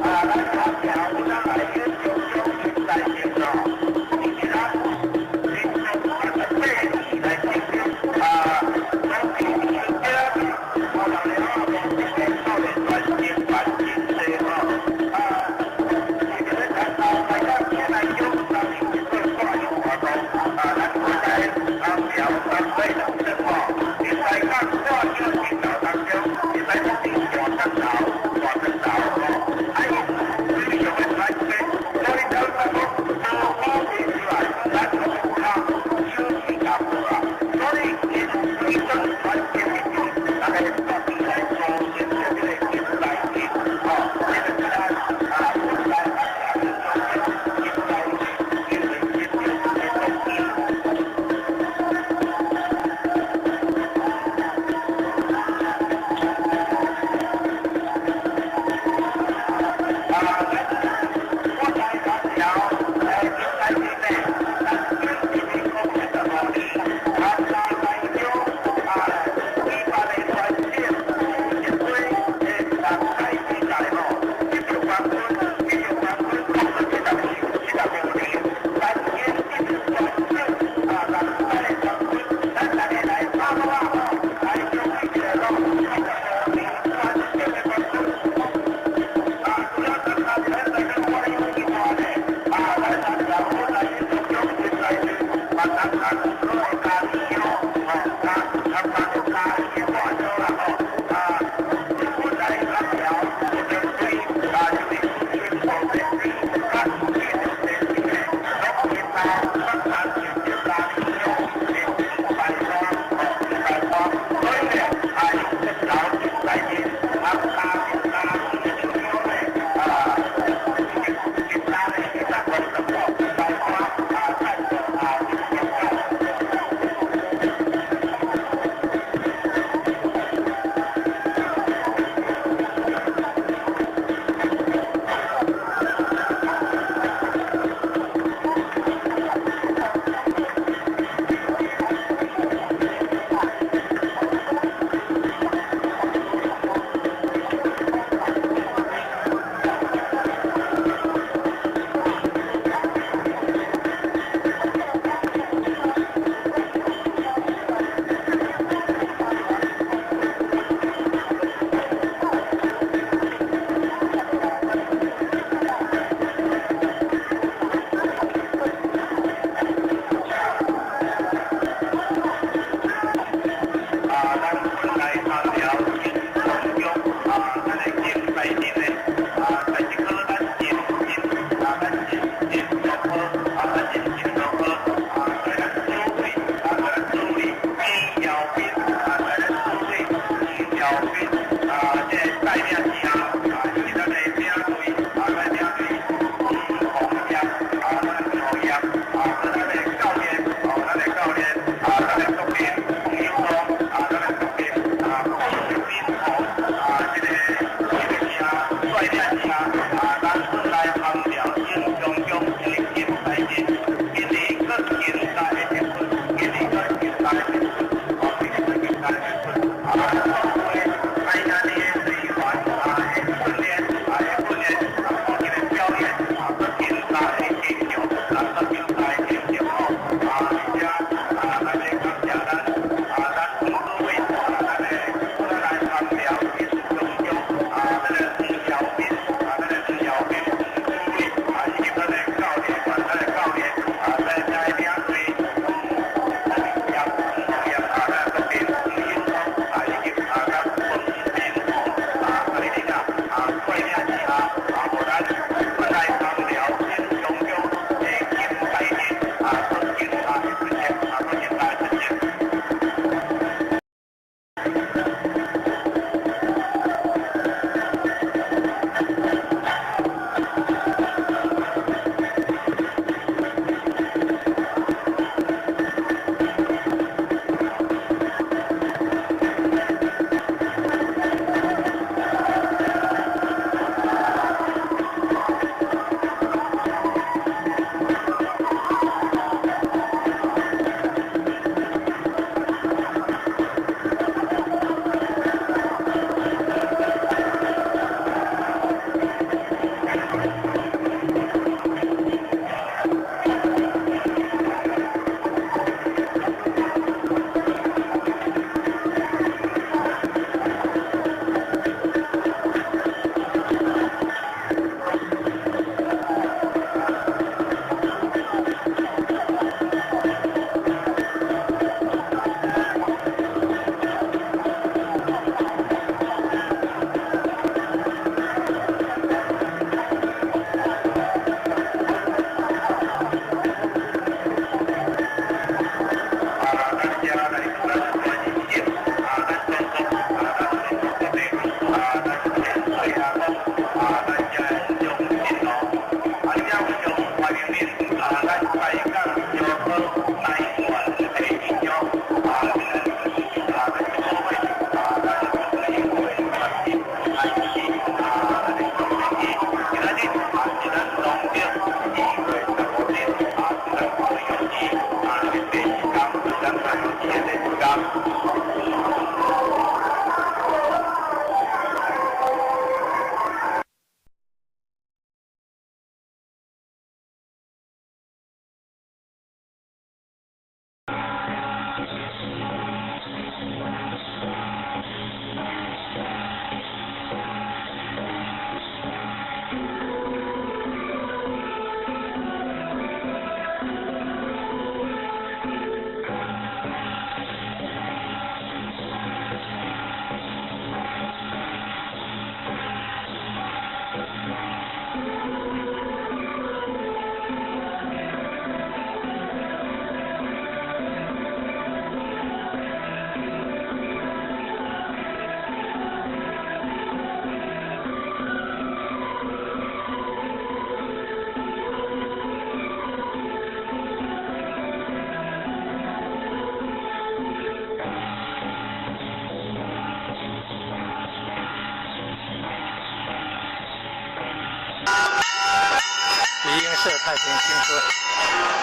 咱好条不上来，一个9英社太平新村。